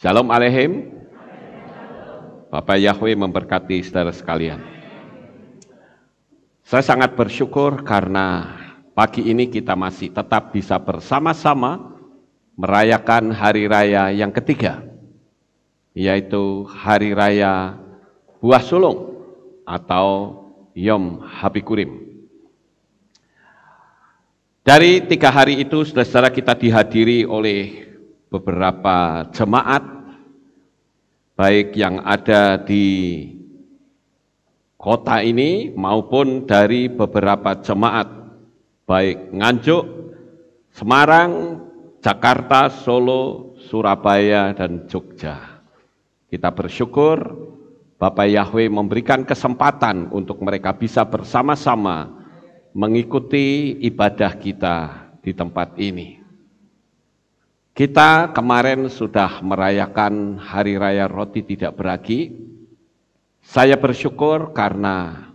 Shalom Aleihim. Bapak Yahweh memberkati saudara sekalian. Saya sangat bersyukur karena pagi ini kita masih tetap bisa bersama-sama merayakan hari raya yang ketiga, yaitu Hari Raya Buah Sulung atau Yom Habikurim. Dari 3 hari itu, saudara-saudara, kita dihadiri oleh beberapa jemaat, baik yang ada di kota ini maupun dari beberapa jemaat, baik Nganjuk, Semarang, Jakarta, Solo, Surabaya, dan Jogja. Kita bersyukur Bapak Yahweh memberikan kesempatan untuk mereka bisa bersama-sama mengikuti ibadah kita di tempat ini. Kita kemarin sudah merayakan Hari Raya Roti Tidak Beragi. Saya bersyukur karena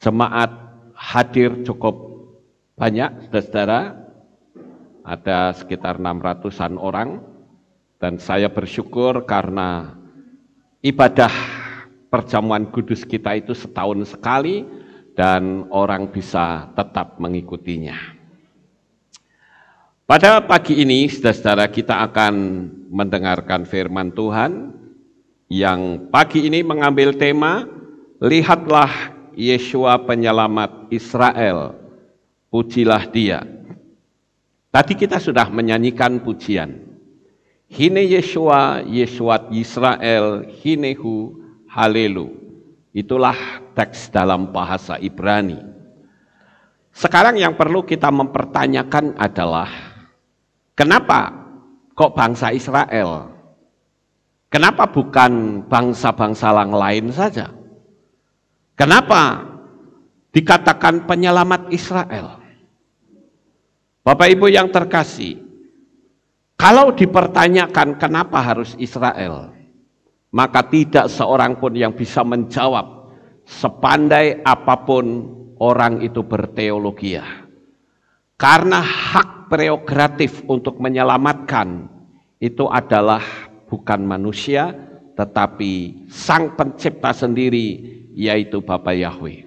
jemaat hadir cukup banyak, saudara-saudara. Ada sekitar 600-an orang. Dan saya bersyukur karena ibadah perjamuan kudus kita itu setahun sekali dan orang bisa tetap mengikutinya. Pada pagi ini, saudara-saudara, kita akan mendengarkan firman Tuhan yang pagi ini mengambil tema, lihatlah Yeshua penyelamat Israel, pujilah dia. Tadi kita sudah menyanyikan pujian. Hine Yeshua, Yeshuat Yisrael, hinehu halelu. Itulah teks dalam bahasa Ibrani. Sekarang yang perlu kita mempertanyakan adalah, kenapa kok bangsa Israel? Kenapa bukan bangsa-bangsa lain saja? Kenapa dikatakan penyelamat Israel? Bapak Ibu yang terkasih, kalau dipertanyakan kenapa harus Israel, maka tidak seorang pun yang bisa menjawab sepandai apapun orang itu berteologia. Karena hak prerogatif untuk menyelamatkan itu adalah bukan manusia, tetapi Sang Pencipta sendiri, yaitu Bapa Yahweh.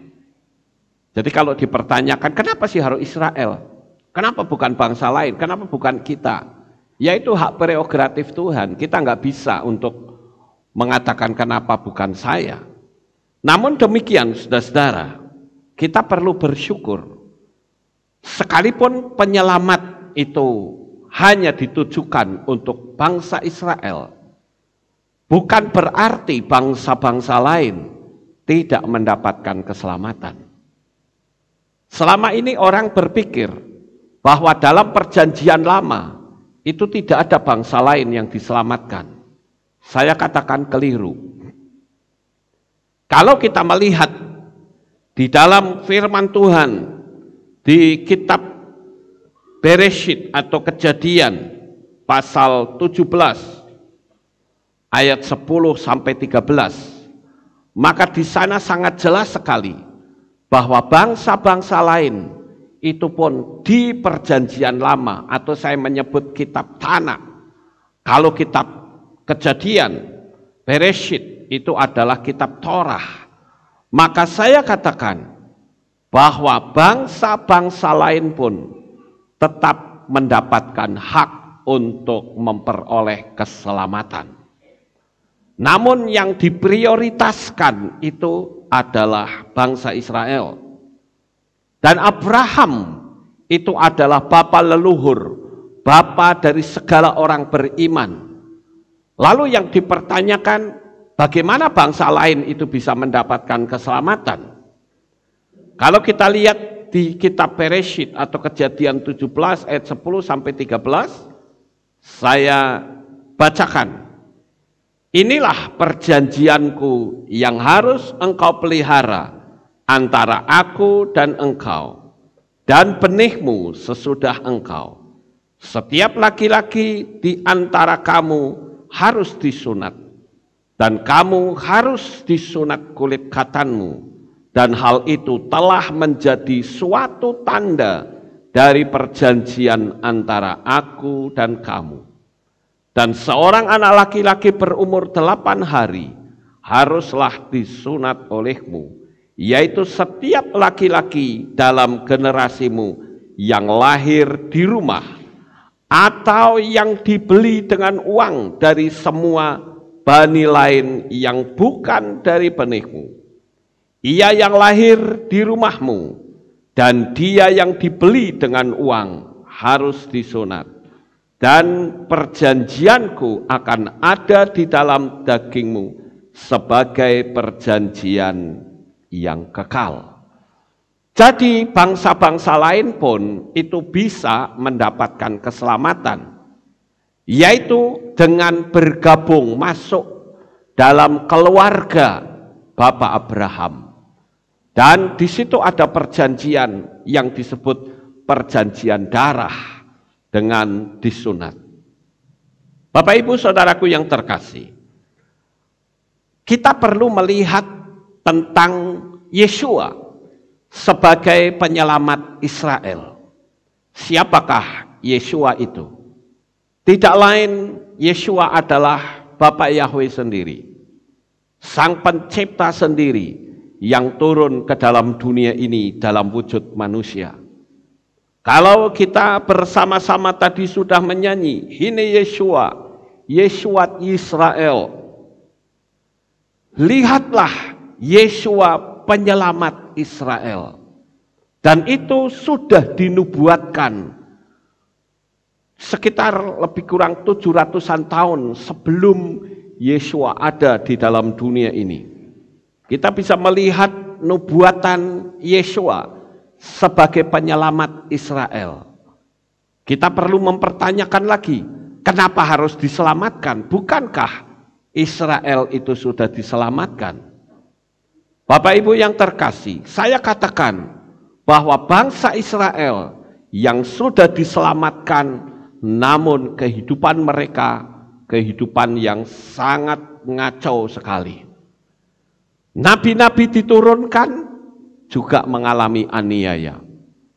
Jadi kalau dipertanyakan kenapa sih harus Israel? Kenapa bukan bangsa lain? Kenapa bukan kita? Yaitu hak prerogatif Tuhan. Kita nggak bisa untuk mengatakan kenapa bukan saya. Namun demikian, saudara-saudara, kita perlu bersyukur. Sekalipun penyelamat itu hanya ditujukan untuk bangsa Israel, bukan berarti bangsa-bangsa lain tidak mendapatkan keselamatan. Selama ini orang berpikir bahwa dalam perjanjian lama itu tidak ada bangsa lain yang diselamatkan. Saya katakan keliru. Kalau kita melihat di dalam firman Tuhan di kitab Bereshit atau Kejadian pasal 17 ayat 10 sampai 13, maka di sana sangat jelas sekali bahwa bangsa-bangsa lain itu pun di perjanjian lama, atau saya menyebut kitab Tanakh. Kalau kitab Kejadian, Bereshit itu adalah kitab Torah. Maka saya katakan bahwa bangsa-bangsa lain pun tetap mendapatkan hak untuk memperoleh keselamatan. Namun yang diprioritaskan itu adalah bangsa Israel. Dan Abraham itu adalah bapa leluhur, bapa dari segala orang beriman. Lalu yang dipertanyakan, bagaimana bangsa lain itu bisa mendapatkan keselamatan? Kalau kita lihat di kitab Bereshit atau Kejadian 17 ayat 10 sampai 13, saya bacakan. Inilah perjanjianku yang harus engkau pelihara antara aku dan engkau dan benihmu sesudah engkau. Setiap laki-laki di antara kamu harus disunat, dan kamu harus disunat kulit khatanmu, dan hal itu telah menjadi suatu tanda dari perjanjian antara aku dan kamu. Dan seorang anak laki-laki berumur 8 hari haruslah disunat olehmu, yaitu setiap laki-laki dalam generasimu yang lahir di rumah atau yang dibeli dengan uang dari semua bani lain yang bukan dari benihmu. Ia yang lahir di rumahmu dan dia yang dibeli dengan uang harus disunat. Dan perjanjianku akan ada di dalam dagingmu sebagai perjanjian yang kekal. Jadi bangsa-bangsa lain pun itu bisa mendapatkan keselamatan, yaitu dengan bergabung masuk dalam keluarga Bapak Abraham. Dan di situ ada perjanjian yang disebut perjanjian darah dengan disunat. Bapak Ibu Saudaraku yang terkasih, kita perlu melihat tentang Yeshua sebagai penyelamat Israel. Siapakah Yeshua itu? Tidak lain, Yeshua adalah Bapak Yahweh sendiri, Sang Pencipta sendiri yang turun ke dalam dunia ini dalam wujud manusia. Kalau kita bersama-sama tadi sudah menyanyi, Hine Yeshua, Yeshua Israel. Lihatlah Yeshua penyelamat Israel. Dan itu sudah dinubuatkan sekitar lebih kurang 700-an tahun sebelum Yeshua ada di dalam dunia ini. Kita bisa melihat nubuatan Yeshua sebagai penyelamat Israel. Kita perlu mempertanyakan lagi, kenapa harus diselamatkan? Bukankah Israel itu sudah diselamatkan? Bapak Ibu yang terkasih, saya katakan bahwa bangsa Israel yang sudah diselamatkan, namun kehidupan mereka kehidupan yang sangat ngacau sekali. Nabi-nabi diturunkan juga mengalami aniaya.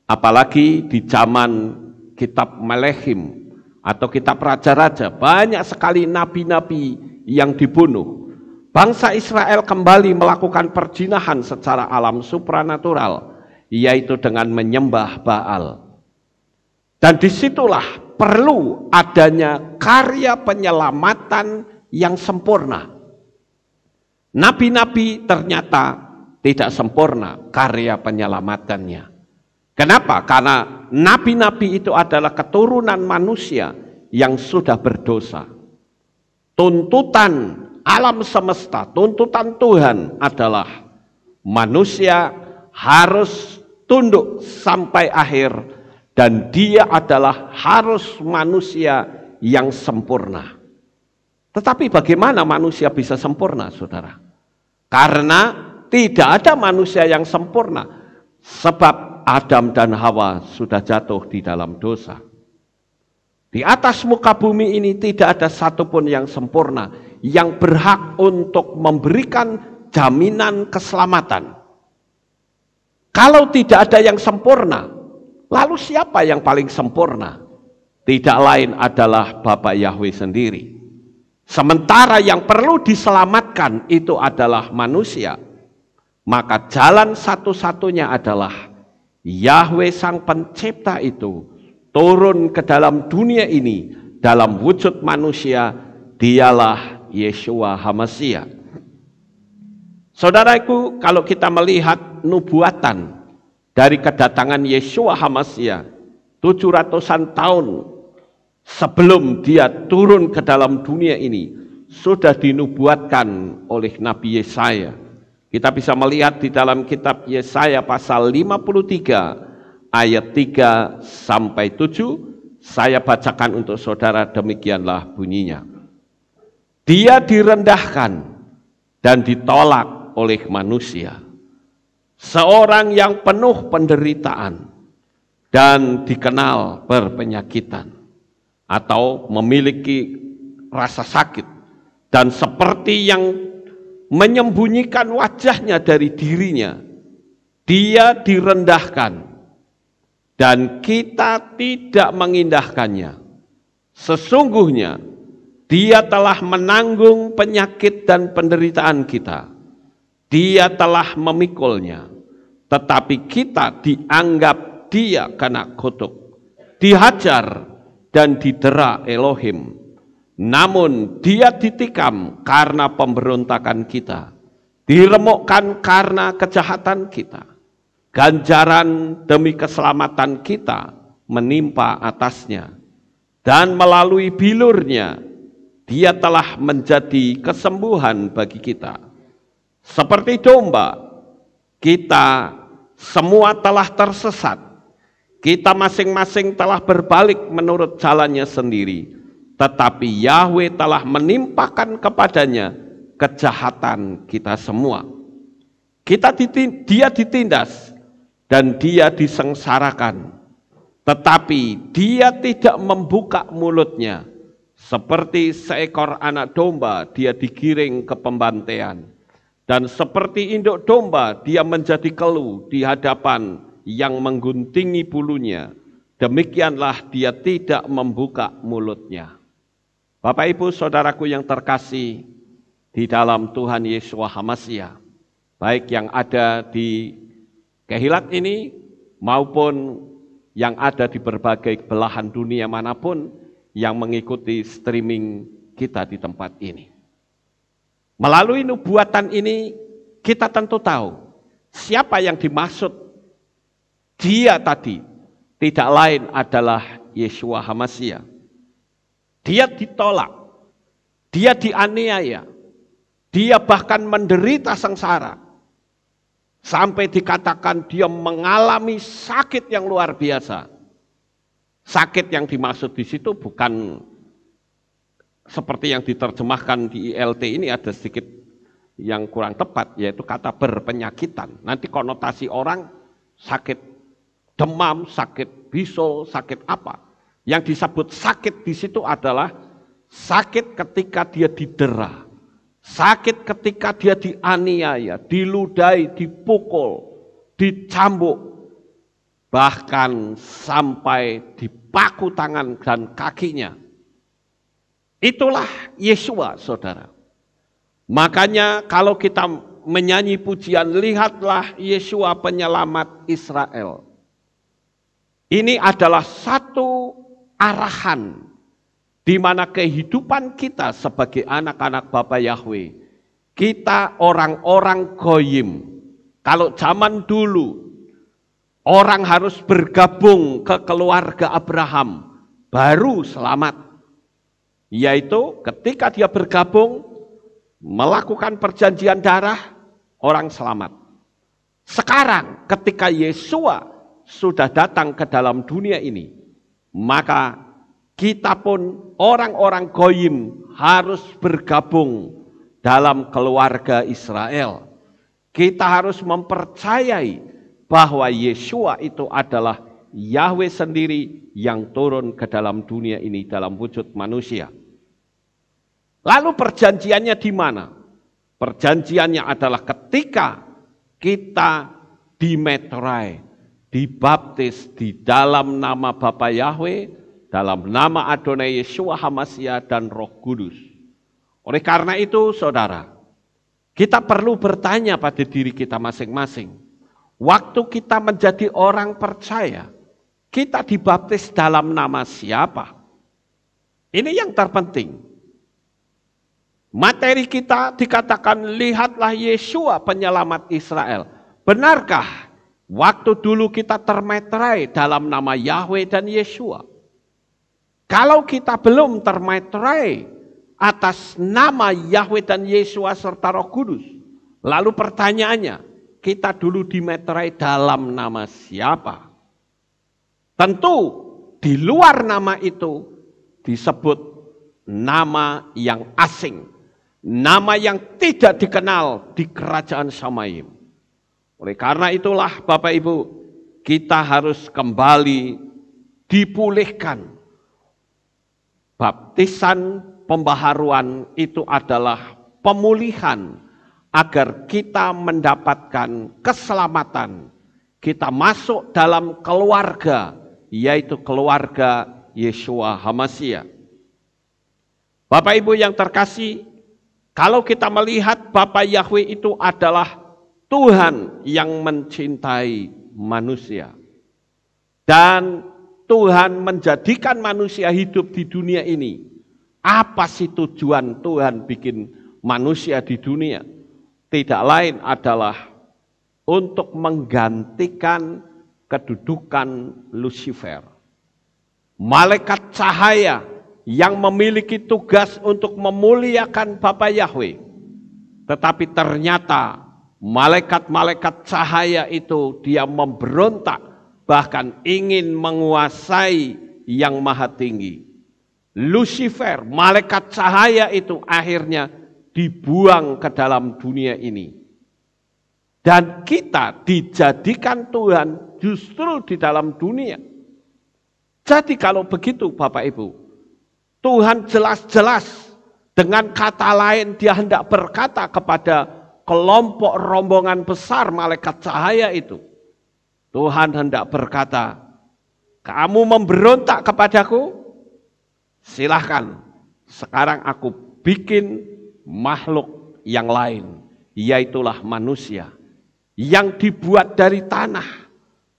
Apalagi di zaman kitab Melehim atau kitab Raja-Raja, banyak sekali nabi-nabi yang dibunuh. Bangsa Israel kembali melakukan perjinahan secara alam supranatural, yaitu dengan menyembah Baal. Dan disitulah perlu adanya karya penyelamatan yang sempurna. Nabi-nabi ternyata tidak sempurna karya penyelamatannya. Kenapa? Karena nabi-nabi itu adalah keturunan manusia yang sudah berdosa. Tuntutan alam semesta, tuntutan Tuhan adalah manusia harus tunduk sampai akhir dan dia adalah harus manusia yang sempurna. Tetapi bagaimana manusia bisa sempurna, saudara? Karena tidak ada manusia yang sempurna, sebab Adam dan Hawa sudah jatuh di dalam dosa. Di atas muka bumi ini tidak ada satupun yang sempurna, yang berhak untuk memberikan jaminan keselamatan. Kalau tidak ada yang sempurna, lalu siapa yang paling sempurna? Tidak lain adalah Bapak Yahweh sendiri. Sementara yang perlu diselamatkan itu adalah manusia. Maka jalan satu-satunya adalah Yahweh Sang Pencipta itu turun ke dalam dunia ini dalam wujud manusia, dialah Yeshua HaMashiach. Saudaraku, kalau kita melihat nubuatan dari kedatangan Yeshua HaMashiach 700-an tahun sebelum dia turun ke dalam dunia ini, sudah dinubuatkan oleh Nabi Yesaya. Kita bisa melihat di dalam kitab Yesaya pasal 53 ayat 3 sampai 7. Saya bacakan untuk saudara, demikianlah bunyinya. Dia direndahkan dan ditolak oleh manusia, seorang yang penuh penderitaan dan dikenal berpenyakitan atau memiliki rasa sakit, dan seperti yang menyembunyikan wajahnya dari dirinya. Dia direndahkan dan kita tidak mengindahkannya. Sesungguhnya Dia telah menanggung penyakit dan penderitaan kita. Dia telah memikulnya. Tetapi kita dianggap dia kena kutuk, dihajar dan didera Elohim. Namun dia ditikam karena pemberontakan kita, diremukkan karena kejahatan kita. Ganjaran demi keselamatan kita menimpa atasnya, dan melalui bilurnya dia telah menjadi kesembuhan bagi kita. Seperti domba, kita semua telah tersesat. Kita masing-masing telah berbalik menurut jalannya sendiri. Tetapi Yahweh telah menimpakan kepadanya kejahatan kita semua. Dia ditindas dan dia disengsarakan. Tetapi dia tidak membuka mulutnya. Seperti seekor anak domba dia digiring ke pembantaian. Dan seperti induk domba dia menjadi keluh di hadapan yang mengguntingi bulunya. Demikianlah dia tidak membuka mulutnya. Bapak Ibu Saudaraku yang terkasih di dalam Tuhan Yesus HaMasyiah, baik yang ada di Kehilat ini maupun yang ada di berbagai belahan dunia manapun yang mengikuti streaming kita di tempat ini. Melalui nubuatan ini kita tentu tahu siapa yang dimaksud. Dia tadi tidak lain adalah Yeshua HaMasyiah. Dia ditolak, dia dianiaya, dia bahkan menderita sengsara. Sampai dikatakan dia mengalami sakit yang luar biasa. Sakit yang dimaksud di situ bukan seperti yang diterjemahkan di ILT ini, ada sedikit yang kurang tepat, yaitu kata berpenyakitan. Nanti konotasi orang sakit demam, sakit bisul, sakit apa. Yang disebut sakit di situ adalah sakit ketika dia didera, sakit ketika dia dianiaya, diludahi, dipukul, dicambuk, bahkan sampai dipaku tangan dan kakinya. Itulah Yeshua, saudara. Makanya kalau kita menyanyi pujian, lihatlah Yeshua penyelamat Israel. Ini adalah satu arahan di mana kehidupan kita sebagai anak-anak Bapa Yahweh, kita orang-orang goyim. Kalau zaman dulu orang harus bergabung ke keluarga Abraham baru selamat. Yaitu ketika dia bergabung melakukan perjanjian darah, orang selamat. Sekarang ketika Yeshua sudah datang ke dalam dunia ini, maka kita pun orang-orang goyim harus bergabung dalam keluarga Israel. Kita harus mempercayai bahwa Yeshua itu adalah Yahweh sendiri yang turun ke dalam dunia ini dalam wujud manusia. Lalu perjanjiannya di mana? Perjanjiannya adalah ketika kita dimeterai, dibaptis di dalam nama Bapa Yahweh, dalam nama Adonai Yeshua HaMasyiah dan Roh Kudus. Oleh karena itu, saudara, kita perlu bertanya pada diri kita masing-masing. Waktu kita menjadi orang percaya, kita dibaptis dalam nama siapa? Ini yang terpenting. Materi kita dikatakan, lihatlah Yeshua penyelamat Israel. Benarkah waktu dulu kita termeterai dalam nama Yahweh dan Yeshua? Kalau kita belum termeterai atas nama Yahweh dan Yeshua serta Roh Kudus, lalu pertanyaannya, kita dulu dimeterai dalam nama siapa? Tentu di luar nama itu disebut nama yang asing. Nama yang tidak dikenal di kerajaan Shamayim. Oleh karena itulah Bapak Ibu, kita harus kembali dipulihkan. Baptisan pembaharuan itu adalah pemulihan agar kita mendapatkan keselamatan. Kita masuk dalam keluarga, yaitu keluarga Yeshua HaMasyiah. Bapak Ibu yang terkasih, kalau kita melihat Bapa Yahweh itu adalah Tuhan yang mencintai manusia. Dan Tuhan menjadikan manusia hidup di dunia ini. Apa sih tujuan Tuhan bikin manusia di dunia? Tidak lain adalah untuk menggantikan kedudukan Lucifer. Malaikat cahaya yang memiliki tugas untuk memuliakan Bapa Yahweh. Tetapi ternyata malaikat-malaikat cahaya itu dia memberontak, bahkan ingin menguasai yang maha tinggi. Lucifer, malaikat cahaya itu akhirnya dibuang ke dalam dunia ini. Dan kita dijadikan Tuhan justru di dalam dunia. Jadi kalau begitu Bapak Ibu, Tuhan jelas-jelas dengan kata lain dia hendak berkata kepada kelompok rombongan besar malaikat cahaya itu. Tuhan hendak berkata, kamu memberontak kepadaku? Silahkan, sekarang aku bikin makhluk yang lain, yaitulah manusia, yang dibuat dari tanah.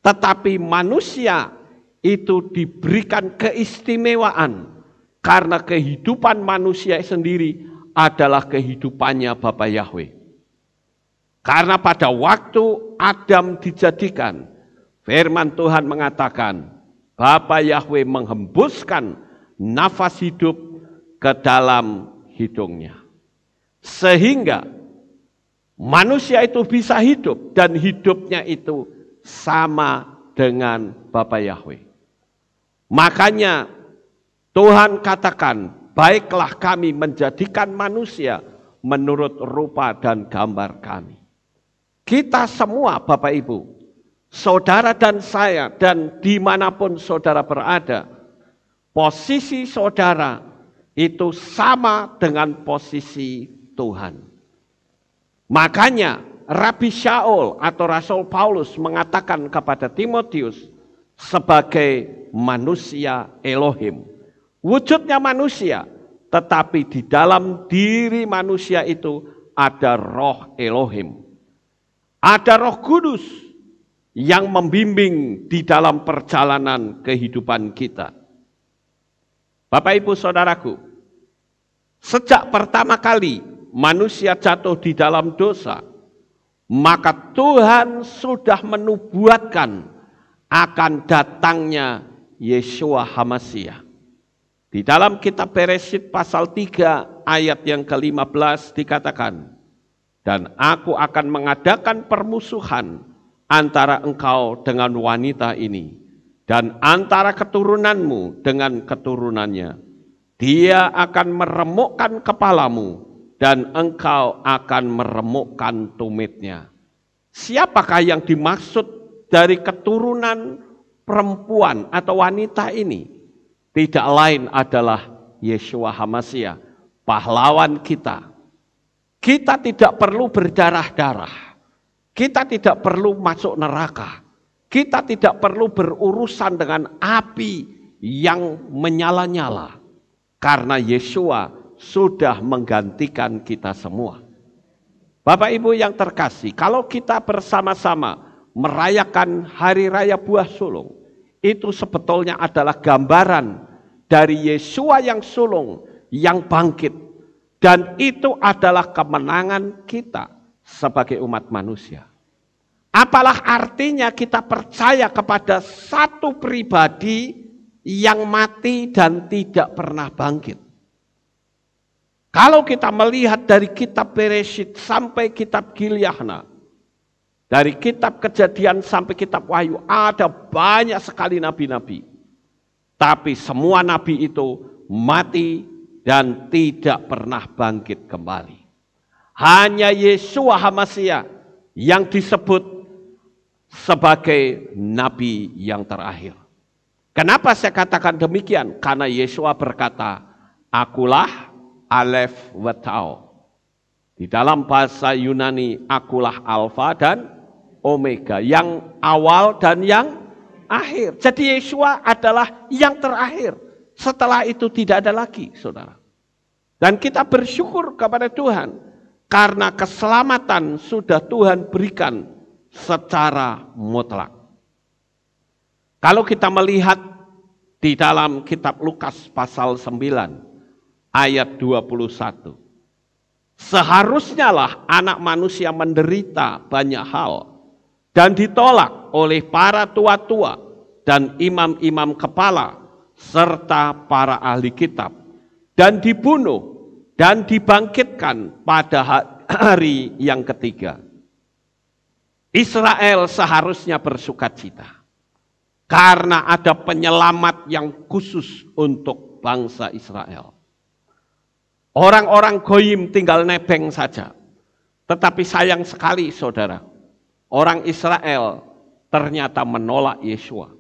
Tetapi manusia itu diberikan keistimewaan, karena kehidupan manusia sendiri adalah kehidupannya Bapa Yahweh. Karena pada waktu Adam dijadikan, firman Tuhan mengatakan, Bapa Yahweh menghembuskan nafas hidup ke dalam hidungnya. Sehingga manusia itu bisa hidup dan hidupnya itu sama dengan Bapa Yahweh. Makanya Tuhan katakan, baiklah kami menjadikan manusia menurut rupa dan gambar kami. Kita semua Bapak Ibu, saudara dan saya dan dimanapun saudara berada, posisi saudara itu sama dengan posisi Tuhan. Makanya Rabi Shaul atau Rasul Paulus mengatakan kepada Timotius sebagai manusia Elohim. Wujudnya manusia, tetapi di dalam diri manusia itu ada roh Elohim. Ada Roh Kudus yang membimbing di dalam perjalanan kehidupan kita. Bapak Ibu Saudaraku, sejak pertama kali manusia jatuh di dalam dosa, maka Tuhan sudah menubuatkan akan datangnya Yeshua HaMasyiah. Di dalam kitab Beresyit pasal 3 ayat yang ke-15 dikatakan, dan aku akan mengadakan permusuhan antara engkau dengan wanita ini, dan antara keturunanmu dengan keturunannya. Dia akan meremukkan kepalamu, dan engkau akan meremukkan tumitnya. Siapakah yang dimaksud dari keturunan perempuan atau wanita ini? Tidak lain adalah Yeshua HaMasyiah, pahlawan kita. Kita tidak perlu berdarah-darah. Kita tidak perlu masuk neraka. Kita tidak perlu berurusan dengan api yang menyala-nyala. Karena Yeshua sudah menggantikan kita semua. Bapak Ibu yang terkasih, kalau kita bersama-sama merayakan Hari Raya Buah Sulung, itu sebetulnya adalah gambaran dari Yeshua yang sulung, yang bangkit. Dan itu adalah kemenangan kita sebagai umat manusia. Apalah artinya kita percaya kepada satu pribadi yang mati dan tidak pernah bangkit. Kalau kita melihat dari kitab Beresyit sampai kitab Gilyahna, dari kitab Kejadian sampai kitab Wahyu, ada banyak sekali nabi-nabi. Tapi semua nabi itu mati dan tidak pernah bangkit kembali. Hanya Yeshua HaMasyiah yang disebut sebagai nabi yang terakhir. Kenapa saya katakan demikian? Karena Yeshua berkata, akulah Alef wa Tau. Di dalam bahasa Yunani, akulah Alfa dan Omega, yang awal dan yang akhir. Jadi Yeshua adalah yang terakhir. Setelah itu tidak ada lagi, saudara. Dan kita bersyukur kepada Tuhan karena keselamatan sudah Tuhan berikan secara mutlak. Kalau kita melihat di dalam kitab Lukas pasal 9 ayat 21. Seharusnya lah anak manusia menderita banyak hal dan ditolak oleh para tua-tua dan imam-imam kepala serta para ahli kitab dan dibunuh dan dibangkitkan pada hari yang ketiga. Israel seharusnya bersukacita karena ada penyelamat yang khusus untuk bangsa Israel. Orang-orang goyim tinggal nebeng saja. Tetapi sayang sekali saudara, orang Israel ternyata menolak Yesua.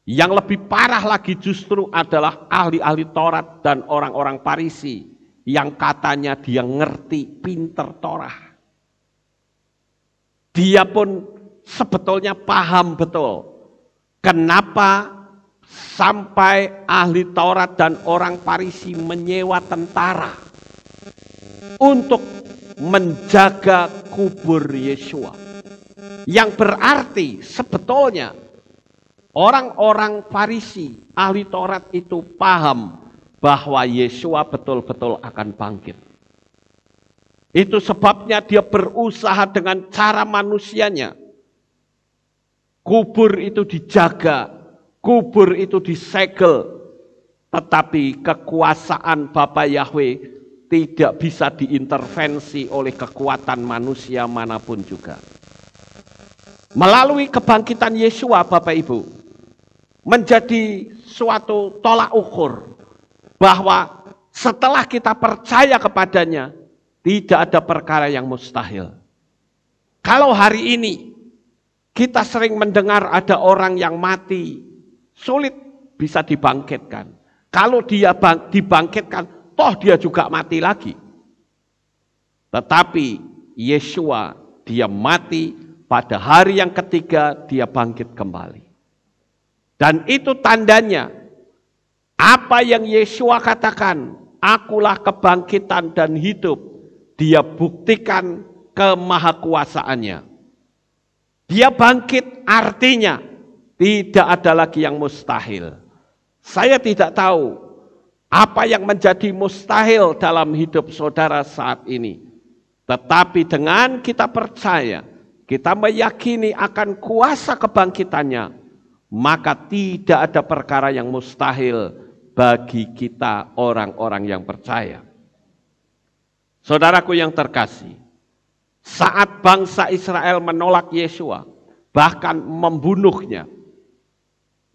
Yang lebih parah lagi justru adalah ahli-ahli Taurat dan orang-orang Farisi yang katanya dia ngerti, pinter Torah. Dia pun sebetulnya paham betul kenapa sampai ahli Taurat dan orang Farisi menyewa tentara untuk menjaga kubur Yesua. Yang berarti sebetulnya orang-orang Farisi, ahli Taurat itu paham bahwa Yesua betul-betul akan bangkit. Itu sebabnya dia berusaha dengan cara manusianya. Kubur itu dijaga, kubur itu disegel, tetapi kekuasaan Bapa Yahweh tidak bisa diintervensi oleh kekuatan manusia manapun juga. Melalui kebangkitan Yesua, Bapak Ibu, menjadi suatu tolak ukur bahwa setelah kita percaya kepadanya, tidak ada perkara yang mustahil. Kalau hari ini kita sering mendengar ada orang yang mati, sulit bisa dibangkitkan. Kalau dia dibangkitkan, toh dia juga mati lagi. Tetapi Yesua, dia mati, pada hari yang ketiga dia bangkit kembali. Dan itu tandanya, apa yang Yesua katakan, akulah kebangkitan dan hidup, dia buktikan kemahakuasaannya. Dia bangkit artinya tidak ada lagi yang mustahil. Saya tidak tahu apa yang menjadi mustahil dalam hidup saudara saat ini. Tetapi dengan kita percaya, kita meyakini akan kuasa kebangkitannya, maka tidak ada perkara yang mustahil bagi kita orang-orang yang percaya. Saudaraku yang terkasih, saat bangsa Israel menolak Yesua, bahkan membunuhnya,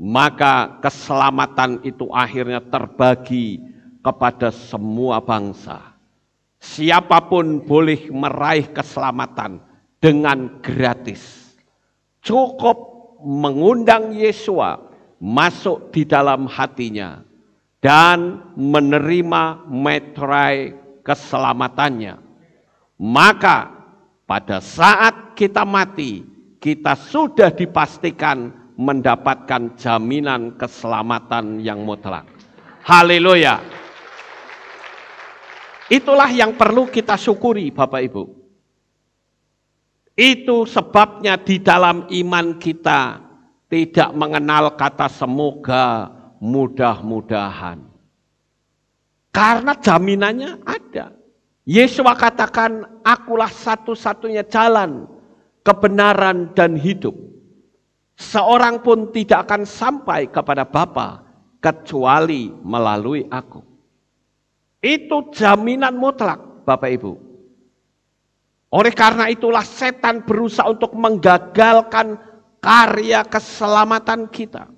maka keselamatan itu akhirnya terbagi kepada semua bangsa. Siapapun boleh meraih keselamatan dengan gratis. Cukup mengundang Yesua masuk di dalam hatinya dan menerima metrai keselamatannya. Maka pada saat kita mati, kita sudah dipastikan mendapatkan jaminan keselamatan yang mutlak. Haleluya. Itulah yang perlu kita syukuri Bapak Ibu. Itu sebabnya di dalam iman kita tidak mengenal kata semoga, mudah-mudahan. Karena jaminannya ada. Yesus katakan, akulah satu-satunya jalan, kebenaran dan hidup. Seorang pun tidak akan sampai kepada Bapa kecuali melalui aku. Itu jaminan mutlak, Bapak Ibu. Oleh karena itulah setan berusaha untuk menggagalkan karya keselamatan kita.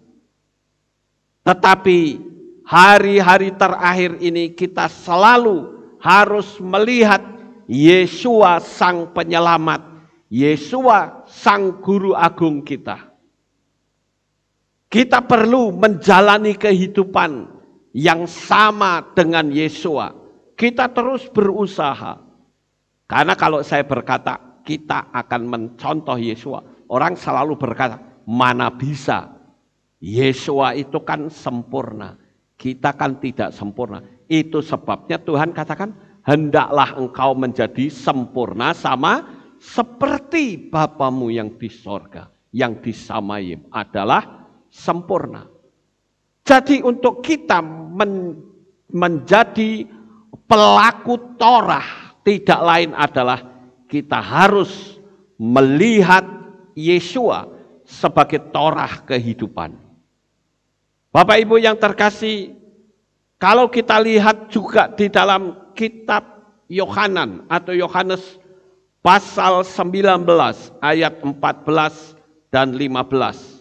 Tetapi hari-hari terakhir ini kita selalu harus melihat Yesua sang penyelamat, Yesua sang guru agung kita. Kita perlu menjalani kehidupan yang sama dengan Yesua. Kita terus berusaha. Karena kalau saya berkata kita akan mencontoh Yesua, orang selalu berkata, mana bisa? Yesua itu kan sempurna. Kita kan tidak sempurna. Itu sebabnya Tuhan katakan, hendaklah engkau menjadi sempurna sama seperti Bapamu yang di sorga. Yang di Samayim adalah sempurna. Jadi untuk kita menjadi pelaku Torah, tidak lain adalah kita harus melihat Yesua sebagai Torah kehidupan. Bapak Ibu yang terkasih, kalau kita lihat juga di dalam kitab Yohanan atau Yohanes pasal 19 ayat 14 dan 15.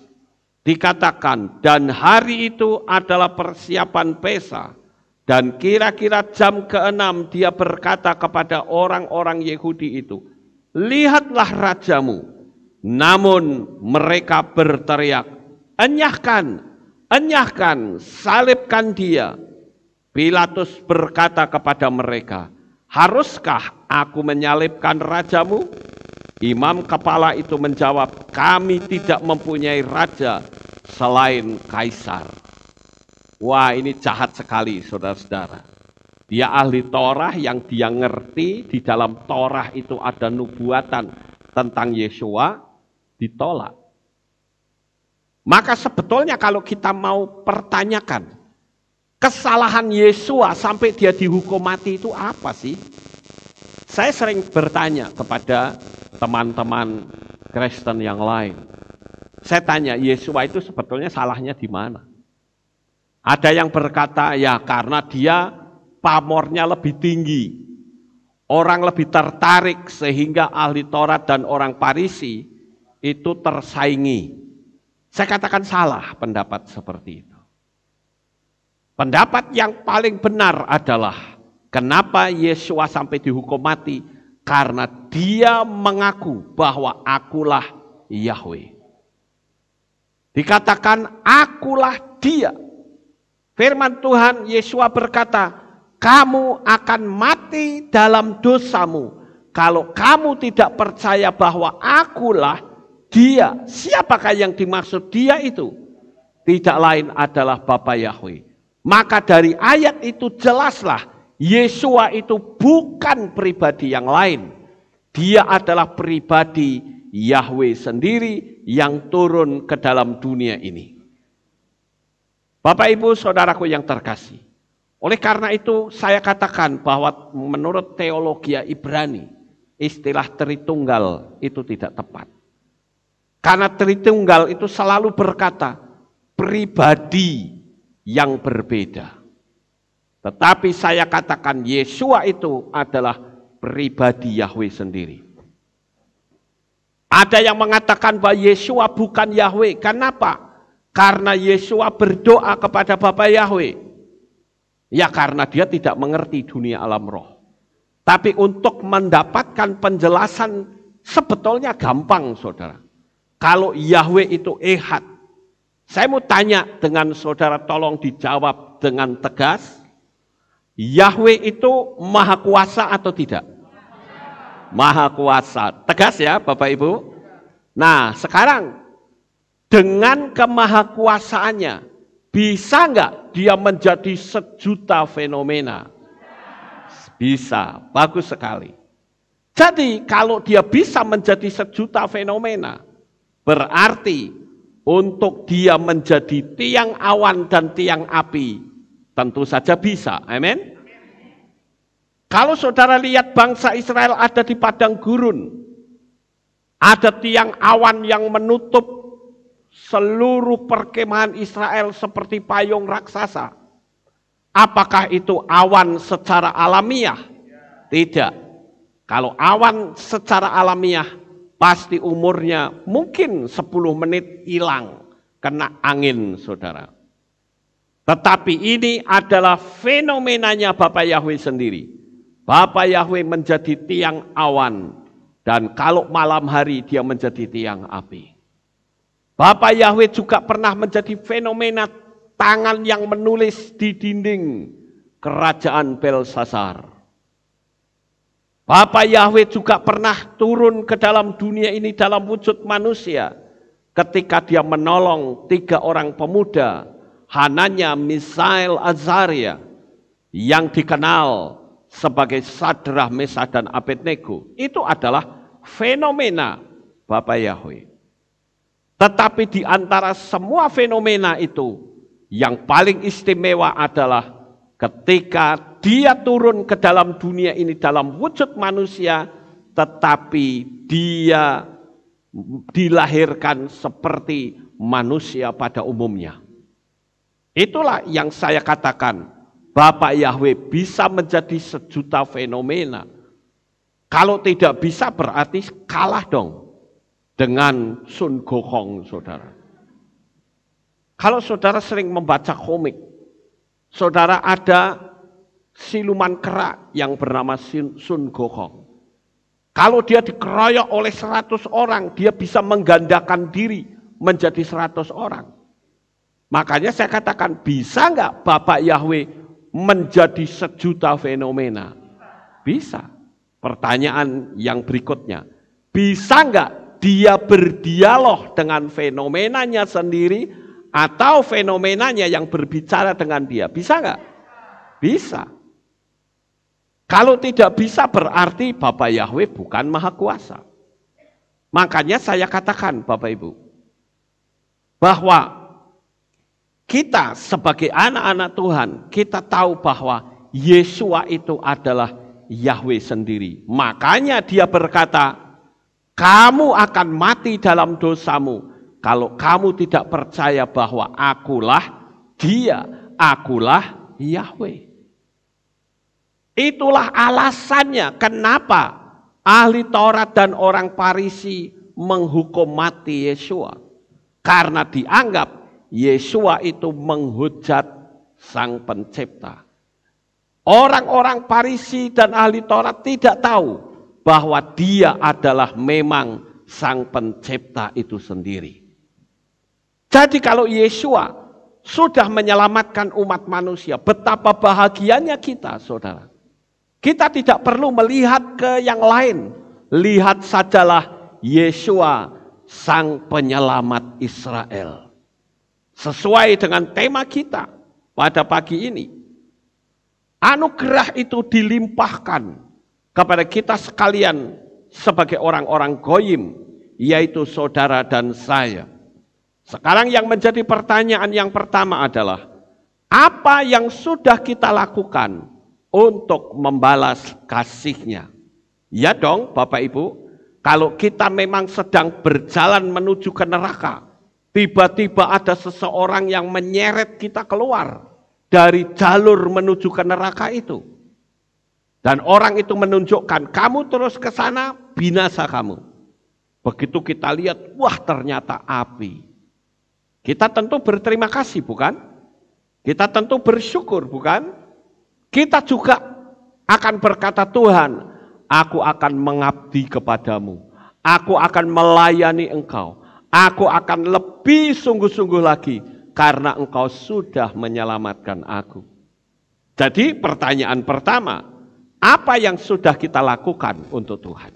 Dikatakan, dan hari itu adalah persiapan Pesa, dan kira-kira jam ke-6 dia berkata kepada orang-orang Yahudi itu, lihatlah rajamu. Namun mereka berteriak, enyahkan, enyahkan, salibkan dia. Pilatus berkata kepada mereka, haruskah aku menyalibkan rajamu? Imam kepala itu menjawab, kami tidak mempunyai raja selain Kaisar. Wah, ini jahat sekali saudara-saudara. Dia ahli Torah yang dia ngerti di dalam Torah itu ada nubuatan tentang Yesua, ditolak. Maka sebetulnya kalau kita mau pertanyakan, kesalahan Yesua sampai dia dihukum mati itu apa sih? Saya sering bertanya kepada teman-teman Kristen yang lain. Saya tanya, Yesua itu sebetulnya salahnya di mana? Ada yang berkata, ya karena dia pamornya lebih tinggi. Orang lebih tertarik sehingga ahli Taurat dan orang Farisi itu tersaingi. Saya katakan salah pendapat seperti itu. Pendapat yang paling benar adalah kenapa Yesua sampai dihukum mati? Karena dia mengaku bahwa akulah Yahweh. Dikatakan akulah dia. Firman Tuhan, Yesua berkata, kamu akan mati dalam dosamu. Kalau kamu tidak percaya bahwa akulah dia. Siapakah yang dimaksud dia itu? Tidak lain adalah Bapa Yahweh. Maka dari ayat itu jelaslah, Yesua itu bukan pribadi yang lain. Dia adalah pribadi Yahweh sendiri yang turun ke dalam dunia ini. Bapak Ibu saudaraku yang terkasih. Oleh karena itu saya katakan bahwa menurut teologi Ibrani, istilah Tritunggal itu tidak tepat. Karena Tritunggal itu selalu berkata pribadi yang berbeda. Tetapi saya katakan Yesua itu adalah pribadi Yahweh sendiri. Ada yang mengatakan bahwa Yesua bukan Yahweh. Kenapa? Karena Yesua berdoa kepada Bapa Yahweh. Ya karena dia tidak mengerti dunia alam roh. Tapi untuk mendapatkan penjelasan sebetulnya gampang saudara. Kalau Yahweh itu ehad. Saya mau tanya dengan saudara, tolong dijawab dengan tegas. Yahweh itu maha kuasa atau tidak? Maha kuasa. Tegas ya Bapak Ibu. Nah sekarang dengan kemahakuasaannya bisa nggak dia menjadi sejuta fenomena? Bisa, bagus sekali. Jadi kalau dia bisa menjadi sejuta fenomena, berarti untuk dia menjadi tiang awan dan tiang api, tentu saja bisa, amin. Kalau saudara lihat bangsa Israel ada di padang gurun, ada tiang awan yang menutup seluruh perkemahan Israel seperti payung raksasa. Apakah itu awan secara alamiah? Tidak. Kalau awan secara alamiah, pasti umurnya mungkin 10 menit hilang, kena angin saudara. Tetapi ini adalah fenomenanya Bapa Yahweh sendiri. Bapa Yahweh menjadi tiang awan, dan kalau malam hari dia menjadi tiang api. Bapa Yahweh juga pernah menjadi fenomena tangan yang menulis di dinding kerajaan Belsasar. Bapa Yahweh juga pernah turun ke dalam dunia ini dalam wujud manusia ketika dia menolong 3 orang pemuda Hananya, Misael, Azaria, yang dikenal sebagai Sadrah, Mesah, dan Abednego, itu adalah fenomena Bapa Yahweh. Tetapi di antara semua fenomena itu, yang paling istimewa adalah ketika dia turun ke dalam dunia ini dalam wujud manusia, tetapi dia dilahirkan seperti manusia pada umumnya. Itulah yang saya katakan, Bapa Yahweh bisa menjadi sejuta fenomena. Kalau tidak bisa berarti kalah dong dengan Sun Gokong, saudara. Kalau saudara sering membaca komik, saudara ada siluman kera yang bernama Sun Gokong. Kalau dia dikeroyok oleh 100 orang, dia bisa menggandakan diri menjadi 100 orang. Makanya saya katakan, bisa nggak Bapak Yahweh menjadi sejuta fenomena? Bisa. Pertanyaan yang berikutnya, bisa nggak dia berdialog dengan fenomenanya sendiri atau fenomenanya yang berbicara dengan dia? Bisa nggak? Bisa. Kalau tidak bisa berarti Bapak Yahweh bukan Maha Kuasa. Makanya saya katakan Bapak Ibu, bahwa kita sebagai anak-anak Tuhan, kita tahu bahwa Yesua itu adalah Yahweh sendiri. Makanya dia berkata, kamu akan mati dalam dosamu kalau kamu tidak percaya bahwa akulah Dia, akulah Yahweh. Itulah alasannya kenapa ahli Taurat dan orang Farisi menghukum mati Yesua. Karena dianggap Yesua itu menghujat Sang Pencipta. Orang-orang Farisi dan ahli Taurat tidak tahu bahwa Dia adalah memang Sang Pencipta itu sendiri. Jadi kalau Yesua sudah menyelamatkan umat manusia, betapa bahagianya kita, saudara. Kita tidak perlu melihat ke yang lain. Lihat sajalah Yesua, Sang Penyelamat Israel. Sesuai dengan tema kita pada pagi ini. Anugerah itu dilimpahkan kepada kita sekalian sebagai orang-orang goyim, yaitu saudara dan saya. Sekarang yang menjadi pertanyaan yang pertama adalah, apa yang sudah kita lakukan untuk membalas kasih-Nya? Ya dong Bapak Ibu, kalau kita memang sedang berjalan menuju ke neraka, tiba-tiba ada seseorang yang menyeret kita keluar dari jalur menuju ke neraka itu. Dan orang itu menunjukkan, kamu terus ke sana, binasa kamu. Begitu kita lihat, wah ternyata api. Kita tentu berterima kasih, bukan? Kita tentu bersyukur, bukan? Kita juga akan berkata, Tuhan, aku akan mengabdi kepadamu. Aku akan melayani Engkau. Aku akan lebih sungguh-sungguh lagi karena Engkau sudah menyelamatkan aku. Jadi pertanyaan pertama, apa yang sudah kita lakukan untuk Tuhan?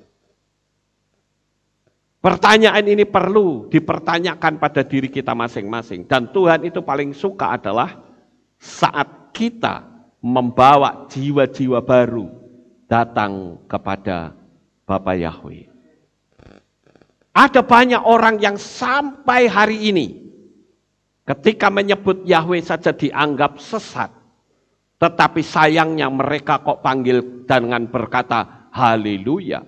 Pertanyaan ini perlu dipertanyakan pada diri kita masing-masing. Dan Tuhan itu paling suka adalah saat kita membawa jiwa-jiwa baru datang kepada Bapa Yahweh. Ada banyak orang yang sampai hari ini ketika menyebut Yahweh saja dianggap sesat. Tetapi sayangnya mereka kok panggil dengan berkata haleluya.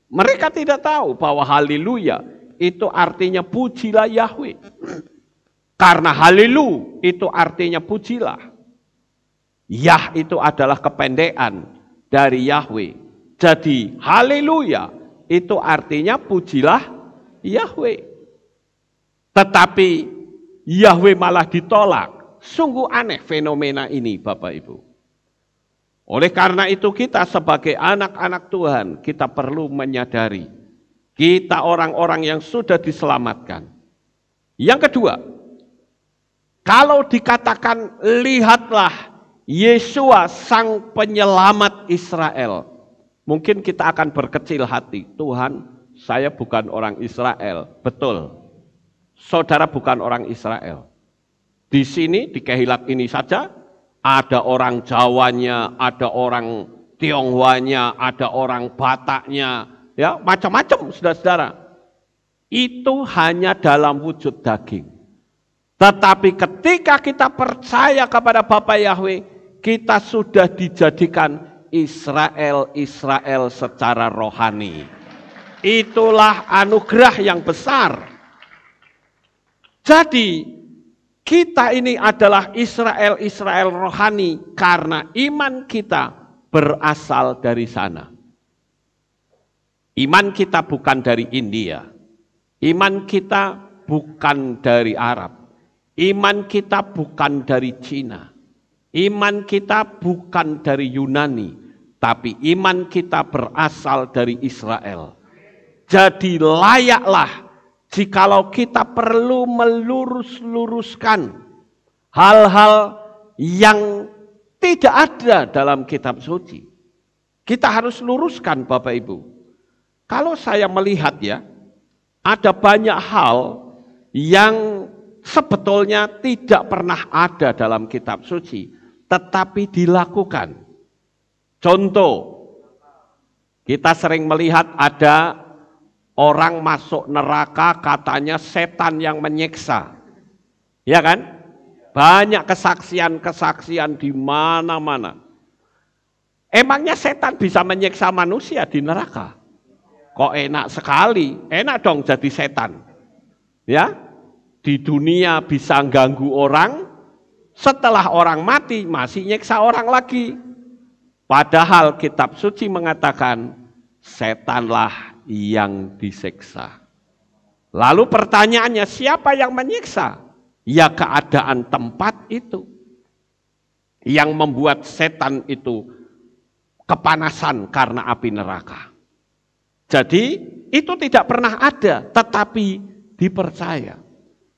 Mereka tidak tahu bahwa haleluya itu artinya pujilah Yahweh. Karena haleluya itu artinya pujilah. Yah itu adalah kependekan dari Yahweh. Jadi haleluya itu artinya pujilah Yahweh. Tetapi Yahweh malah ditolak. Sungguh aneh fenomena ini Bapak Ibu. Oleh karena itu kita sebagai anak-anak Tuhan, kita perlu menyadari, kita orang-orang yang sudah diselamatkan. Yang kedua, kalau dikatakan lihatlah Yesua Sang Penyelamat Israel, mungkin kita akan berkecil hati. Tuhan, saya bukan orang Israel. Betul, saudara bukan orang Israel. Di sini, di Kehilap ini saja, ada orang Jawanya, ada orang Tionghoanya, ada orang Bataknya, ya macam-macam, saudara-saudara. Itu hanya dalam wujud daging. Tetapi ketika kita percaya kepada Bapa Yahweh, kita sudah dijadikan Israel secara rohani. Itulah anugerah yang besar. Jadi, kita ini adalah Israel rohani karena iman kita berasal dari sana. Iman kita bukan dari India. Iman kita bukan dari Arab. Iman kita bukan dari Cina. Iman kita bukan dari Yunani. Tapi iman kita berasal dari Israel. Jadi layaklah jikalau kita perlu melurus-luruskan hal-hal yang tidak ada dalam kitab suci. Kita harus luruskan Bapak Ibu. Kalau saya melihat ya, ada banyak hal yang sebetulnya tidak pernah ada dalam kitab suci, tetapi dilakukan. Contoh, kita sering melihat ada orang masuk neraka katanya setan yang menyiksa. Ya kan? Banyak kesaksian-kesaksian di mana-mana. Emangnya setan bisa menyiksa manusia di neraka? Kok enak sekali? Enak dong jadi setan. Ya? Di dunia bisa ganggu orang, setelah orang mati masih nyiksa orang lagi. Padahal kitab suci mengatakan setanlah yang disiksa. Lalu pertanyaannya, siapa yang menyiksa? Ya keadaan tempat itu. Yang membuat setan itu kepanasan karena api neraka. Jadi itu tidak pernah ada, tetapi dipercaya.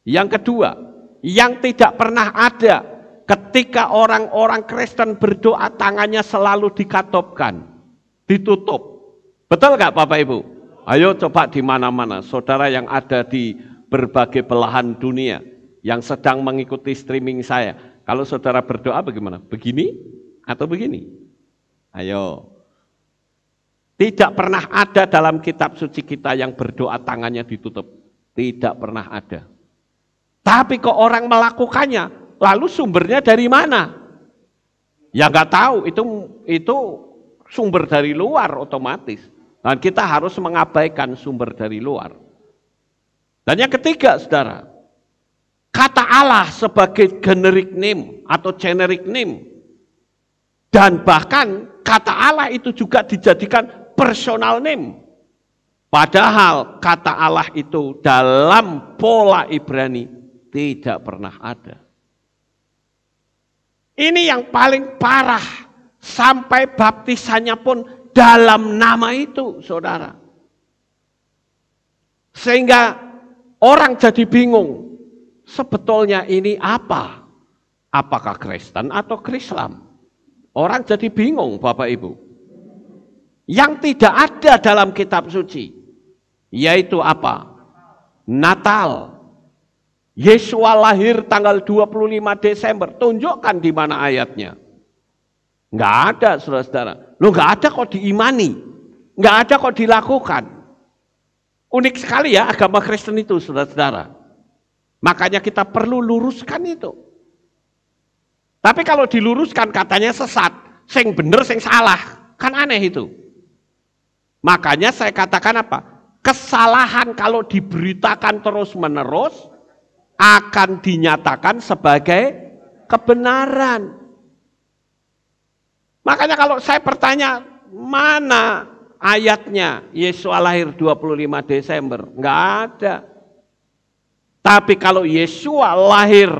Yang kedua, yang tidak pernah ada ketika orang-orang Kristen berdoa tangannya selalu dikatopkan, ditutup. Betul nggak Bapak Ibu? Ayo coba di mana-mana, saudara yang ada di berbagai belahan dunia, yang sedang mengikuti streaming saya. Kalau saudara berdoa bagaimana? Begini atau begini? Ayo. Tidak pernah ada dalam kitab suci kita yang berdoa tangannya ditutup. Tidak pernah ada. Tapi kok orang melakukannya, lalu sumbernya dari mana? Ya nggak tahu, itu sumber dari luar otomatis. Dan kita harus mengabaikan sumber dari luar. Dan yang ketiga, saudara, kata Allah sebagai generic name atau generic name. Dan bahkan kata Allah itu juga dijadikan personal name. Padahal kata Allah itu dalam pola Ibrani tidak pernah ada. Ini yang paling parah, sampai baptisannya pun dalam nama itu, saudara. Sehingga orang jadi bingung, sebetulnya ini apa? Apakah Kristen atau Krislam? Orang jadi bingung, Bapak Ibu. Yang tidak ada dalam kitab suci, yaitu apa? Natal. Yesua lahir tanggal 25 Desember. Tunjukkan di mana ayatnya. Enggak ada, saudara-saudara. Loh, enggak ada kok diimani. Enggak ada kok dilakukan. Unik sekali ya agama Kristen itu, saudara-saudara. Makanya kita perlu luruskan itu. Tapi kalau diluruskan katanya sesat. Sing bener, sing salah. Kan aneh itu. Makanya saya katakan apa? Kesalahan kalau diberitakan terus-menerus akan dinyatakan sebagai kebenaran. Makanya kalau saya bertanya, mana ayatnya Yesua lahir 25 Desember? Enggak ada. Tapi kalau Yesua lahir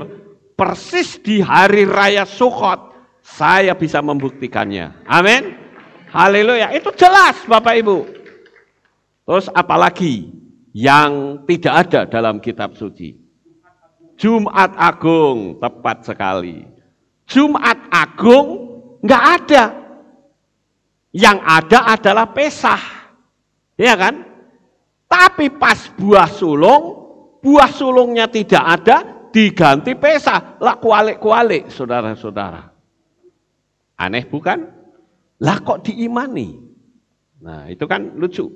persis di hari raya Sukkot, saya bisa membuktikannya. Amin. Haleluya. Itu jelas Bapak Ibu. Terus apalagi yang tidak ada dalam kitab suci? Jumat Agung, tepat sekali. Jumat Agung enggak ada. Yang ada adalah Pesah. Ya kan? Tapi pas buah sulungnya tidak ada, diganti pesa. Lah kualik-kualik, saudara-saudara. Aneh bukan? Lah kok diimani? Nah, itu kan lucu.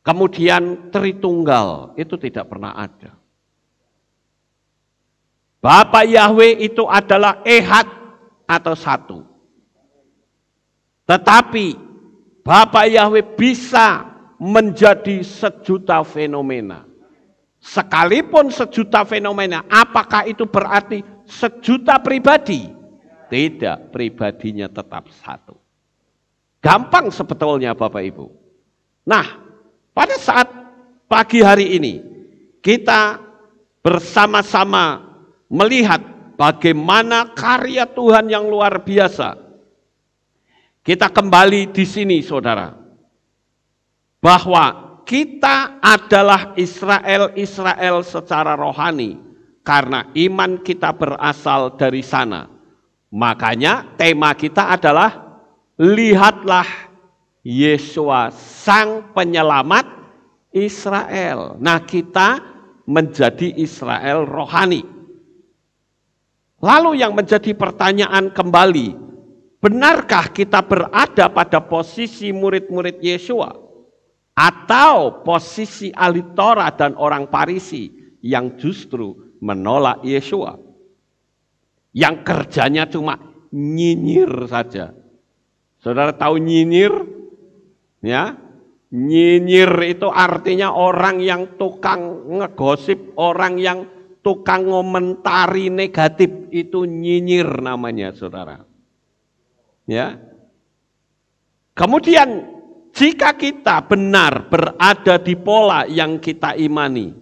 Kemudian Tritunggal, itu tidak pernah ada. Bapa Yahweh itu adalah ehad atau satu. Tetapi Bapa Yahweh bisa menjadi sejuta fenomena. Sekalipun sejuta fenomena, apakah itu berarti sejuta pribadi? Tidak, pribadinya tetap satu. Gampang sebetulnya Bapak Ibu. Nah, pada saat pagi hari ini, kita bersama-sama melihat bagaimana karya Tuhan yang luar biasa. Kita kembali di sini saudara, bahwa kita adalah Israel secara rohani, karena iman kita berasal dari sana. Makanya tema kita adalah, lihatlah Yesua sang penyelamat Israel. Nah, kita menjadi Israel rohani. Lalu yang menjadi pertanyaan kembali, benarkah kita berada pada posisi murid-murid Yesua? Atau posisi ahli Torah dan orang Farisi yang justru menolak Yesua? Yang kerjanya cuma nyinyir saja. Saudara tahu nyinyir? Ya, nyinyir itu artinya orang yang tukang ngegosip, orang yang tukang ngomentari negatif, itu nyinyir namanya, saudara. Ya. Kemudian jika kita benar berada di pola yang kita imani,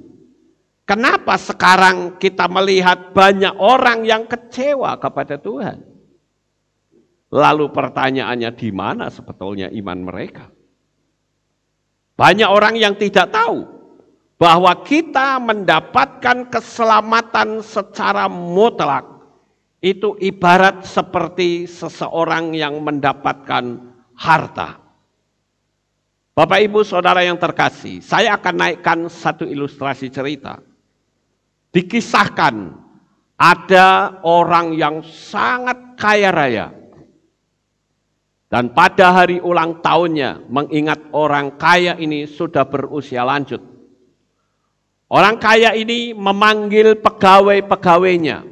kenapa sekarang kita melihat banyak orang yang kecewa kepada Tuhan? Lalu pertanyaannya, di mana sebetulnya iman mereka? Banyak orang yang tidak tahu bahwa kita mendapatkan keselamatan secara mutlak. Itu ibarat seperti seseorang yang mendapatkan harta. Bapak Ibu Saudara yang terkasih, saya akan naikkan satu ilustrasi cerita. Dikisahkan ada orang yang sangat kaya raya. Dan pada hari ulang tahunnya, mengingat orang kaya ini sudah berusia lanjut. Orang kaya ini memanggil pegawai-pegawainya.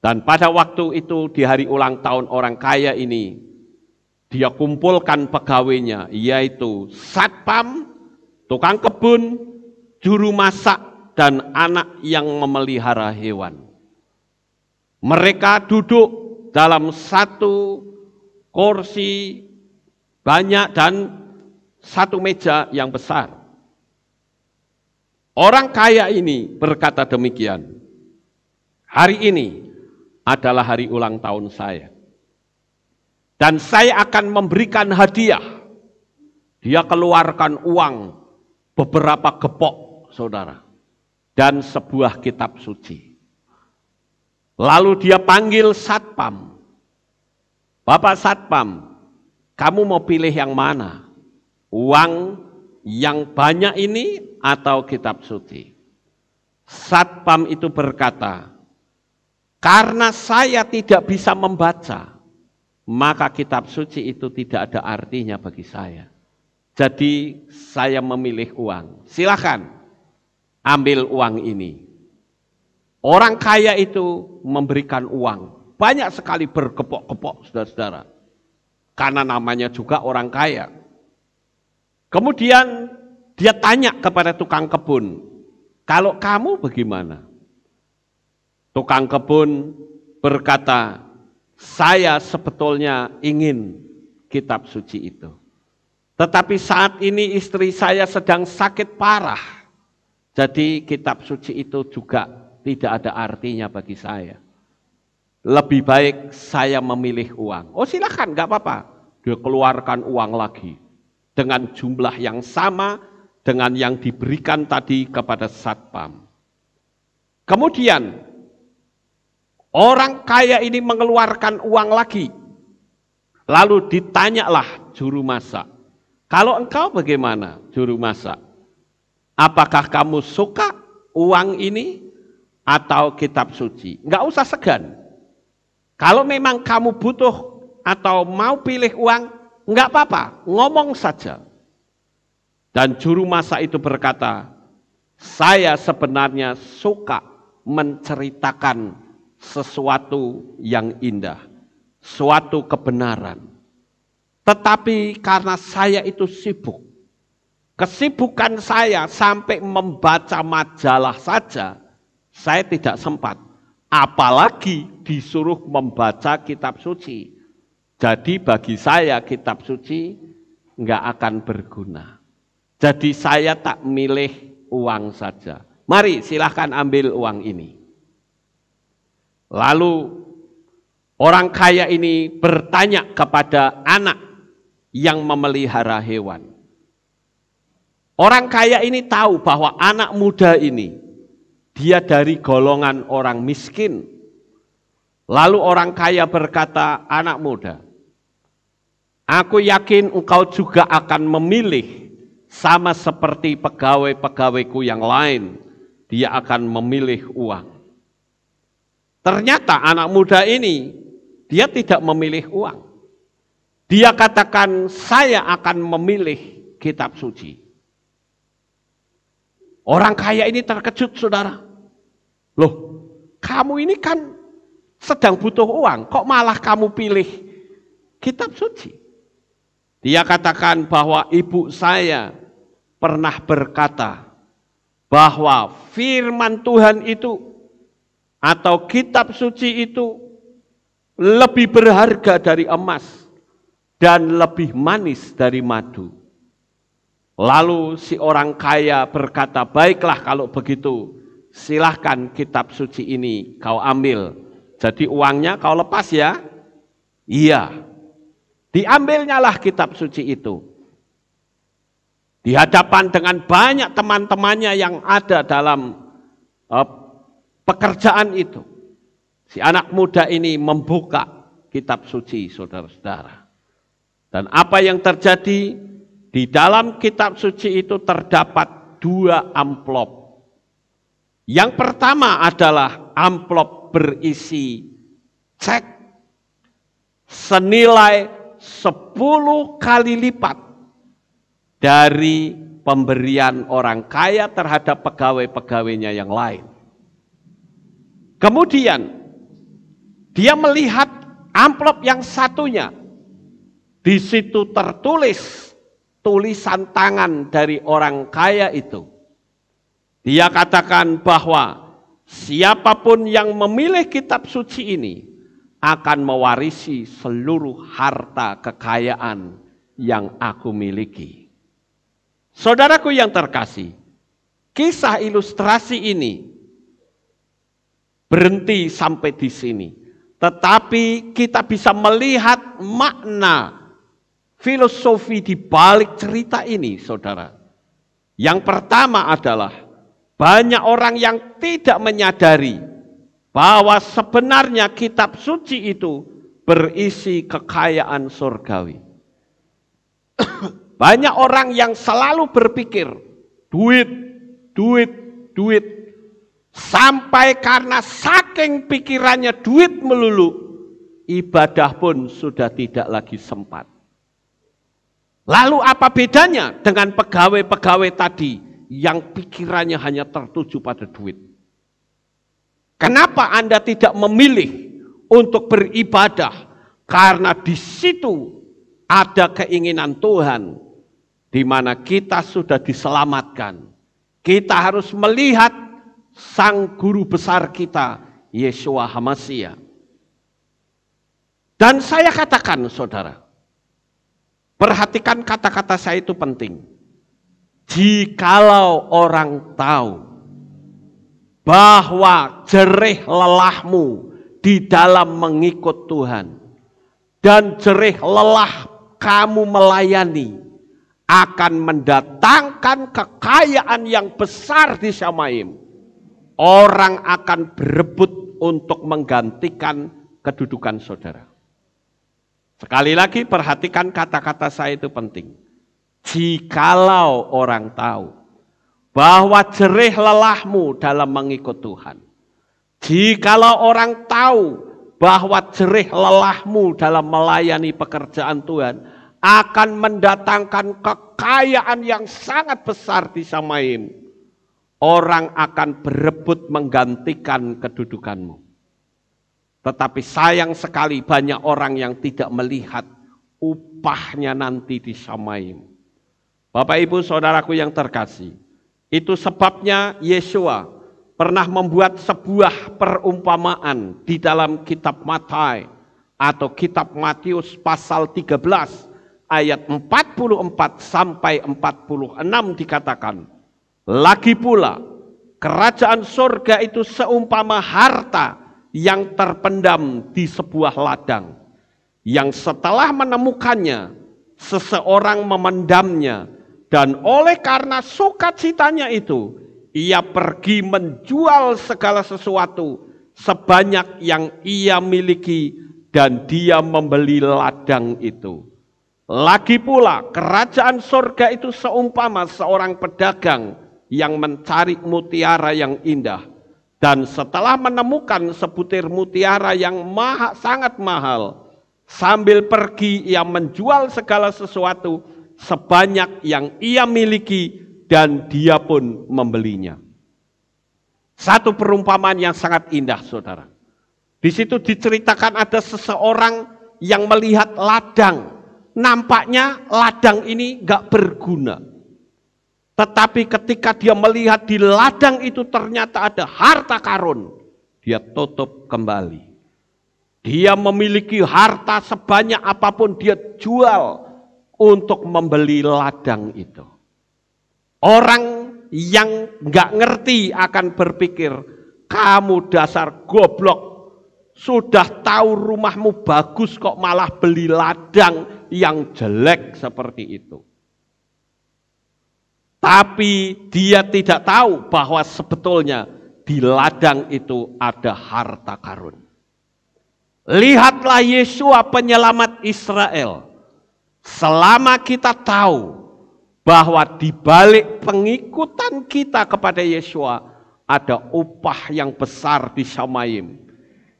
Dan pada waktu itu di hari ulang tahun orang kaya ini, dia kumpulkan pegawainya, yaitu satpam, tukang kebun, juru masak, dan anak yang memelihara hewan. Mereka duduk dalam satu kursi banyak dan satu meja yang besar. Orang kaya ini berkata demikian, hari ini adalah hari ulang tahun saya. Dan saya akan memberikan hadiah. Dia keluarkan uang beberapa gepok, saudara. Dan sebuah kitab suci. Lalu dia panggil satpam. Bapak satpam, kamu mau pilih yang mana? Uang yang banyak ini atau kitab suci? Satpam itu berkata, karena saya tidak bisa membaca, maka kitab suci itu tidak ada artinya bagi saya. Jadi saya memilih uang. Silakan ambil uang ini. Orang kaya itu memberikan uang. Banyak sekali bergepok-gepok, saudara-saudara. Karena namanya juga orang kaya. Kemudian dia tanya kepada tukang kebun, kalau kamu bagaimana? Tukang kebun berkata, saya sebetulnya ingin kitab suci itu. Tetapi saat ini istri saya sedang sakit parah. Jadi kitab suci itu juga tidak ada artinya bagi saya. Lebih baik saya memilih uang. Oh silakan, gak apa-apa. Dia keluarkan uang lagi. Dengan jumlah yang sama dengan yang diberikan tadi kepada satpam. Kemudian orang kaya ini mengeluarkan uang lagi. Lalu ditanyalah juru masak. Kalau engkau bagaimana, juru masak? Apakah kamu suka uang ini atau kitab suci? Enggak usah segan. Kalau memang kamu butuh atau mau pilih uang, enggak apa-apa, ngomong saja. Dan juru masak itu berkata, saya sebenarnya suka menceritakan sesuatu yang indah, suatu kebenaran. Tetapi karena saya itu sibuk, kesibukan saya sampai membaca majalah saja, saya tidak sempat. Apalagi disuruh membaca kitab suci. Jadi bagi saya kitab suci enggak akan berguna. Jadi saya tak milih uang saja. Mari silahkan ambil uang ini. Lalu orang kaya ini bertanya kepada anak yang memelihara hewan. Orang kaya ini tahu bahwa anak muda ini dia dari golongan orang miskin. Lalu orang kaya berkata, anak muda, aku yakin engkau juga akan memilih sama seperti pegawai-pegawaiku yang lain. Dia akan memilih uang. Ternyata anak muda ini, dia tidak memilih uang. Dia katakan, saya akan memilih kitab suci. Orang kaya ini terkejut, saudara. Loh, kamu ini kan sedang butuh uang, kok malah kamu pilih kitab suci? Dia katakan bahwa ibu saya pernah berkata bahwa firman Tuhan itu atau kitab suci itu lebih berharga dari emas dan lebih manis dari madu. Lalu si orang kaya berkata, baiklah kalau begitu, silahkan kitab suci ini kau ambil. Jadi uangnya kau lepas ya? Iya. Diambilnya lah kitab suci itu. Di hadapan dengan banyak teman-temannya yang ada dalam pekerjaan itu. Si anak muda ini membuka kitab suci, saudara-saudara. Dan apa yang terjadi? Di dalam kitab suci itu terdapat 2 amplop. Yang pertama adalah amplop berisi cek senilai 10 kali lipat dari pemberian orang kaya terhadap pegawai-pegawainya yang lain. Kemudian dia melihat amplop yang satunya. Di situ tertulis tulisan tangan dari orang kaya itu. Dia katakan bahwa siapapun yang memilih kitab suci ini akan mewarisi seluruh harta kekayaan yang aku miliki. Saudaraku yang terkasih, kisah ilustrasi ini berhenti sampai di sini. Tetapi kita bisa melihat makna filosofi di balik cerita ini, saudara. Yang pertama adalah banyak orang yang tidak menyadari bahwa sebenarnya kitab suci itu berisi kekayaan surgawi. Banyak orang yang selalu berpikir duit, duit, duit. Sampai karena saking pikirannya duit melulu, ibadah pun sudah tidak lagi sempat. Lalu apa bedanya dengan pegawai-pegawai tadi yang pikirannya hanya tertuju pada duit? Kenapa Anda tidak memilih untuk beribadah? Karena di situ ada keinginan Tuhan, di mana kita sudah diselamatkan. Kita harus melihat Sang Guru besar kita, Yeshua HaMashiach. Dan saya katakan, saudara, perhatikan kata-kata saya itu penting. Jikalau orang tahu bahwa jerih lelahmu di dalam mengikut Tuhan dan jerih lelah kamu melayani akan mendatangkan kekayaan yang besar di Syamaim, orang akan berebut untuk menggantikan kedudukan saudara. Sekali lagi perhatikan kata-kata saya itu penting. Jikalau orang tahu bahwa jerih lelahmu dalam mengikut Tuhan. Jikalau orang tahu bahwa jerih lelahmu dalam melayani pekerjaan Tuhan akan mendatangkan kekayaan yang sangat besar di Samaim, orang akan berebut menggantikan kedudukanmu. Tetapi sayang sekali banyak orang yang tidak melihat upahnya nanti di Samaim. Bapak Ibu Saudaraku yang terkasih, itu sebabnya Yesua pernah membuat sebuah perumpamaan di dalam kitab Matius atau kitab Matius pasal 13 ayat 44 sampai 46 dikatakan, lagi pula kerajaan surga itu seumpama harta yang terpendam di sebuah ladang, yang setelah menemukannya seseorang memendamnya, dan oleh karena sukacitanya itu ia pergi menjual segala sesuatu sebanyak yang ia miliki dan dia membeli ladang itu. Lagi pula kerajaan surga itu seumpama seorang pedagang yang mencari mutiara yang indah, dan setelah menemukan sebutir mutiara yang sangat mahal, sambil pergi ia menjual segala sesuatu sebanyak yang ia miliki dan dia pun membelinya. Satu perumpamaan yang sangat indah, saudara. Di situ diceritakan ada seseorang yang melihat ladang. Nampaknya ladang ini gak berguna. Tetapi ketika dia melihat di ladang itu ternyata ada harta karun, dia tutup kembali. Dia memiliki harta sebanyak apapun dia jual untuk membeli ladang itu. Orang yang nggak ngerti akan berpikir, kamu dasar goblok, sudah tahu rumahmu bagus kok malah beli ladang yang jelek seperti itu. Tapi dia tidak tahu bahwa sebetulnya di ladang itu ada harta karun. Lihatlah Yesua penyelamat Israel. Selama kita tahu bahwa di balik pengikutan kita kepada Yesua ada upah yang besar di Samaim,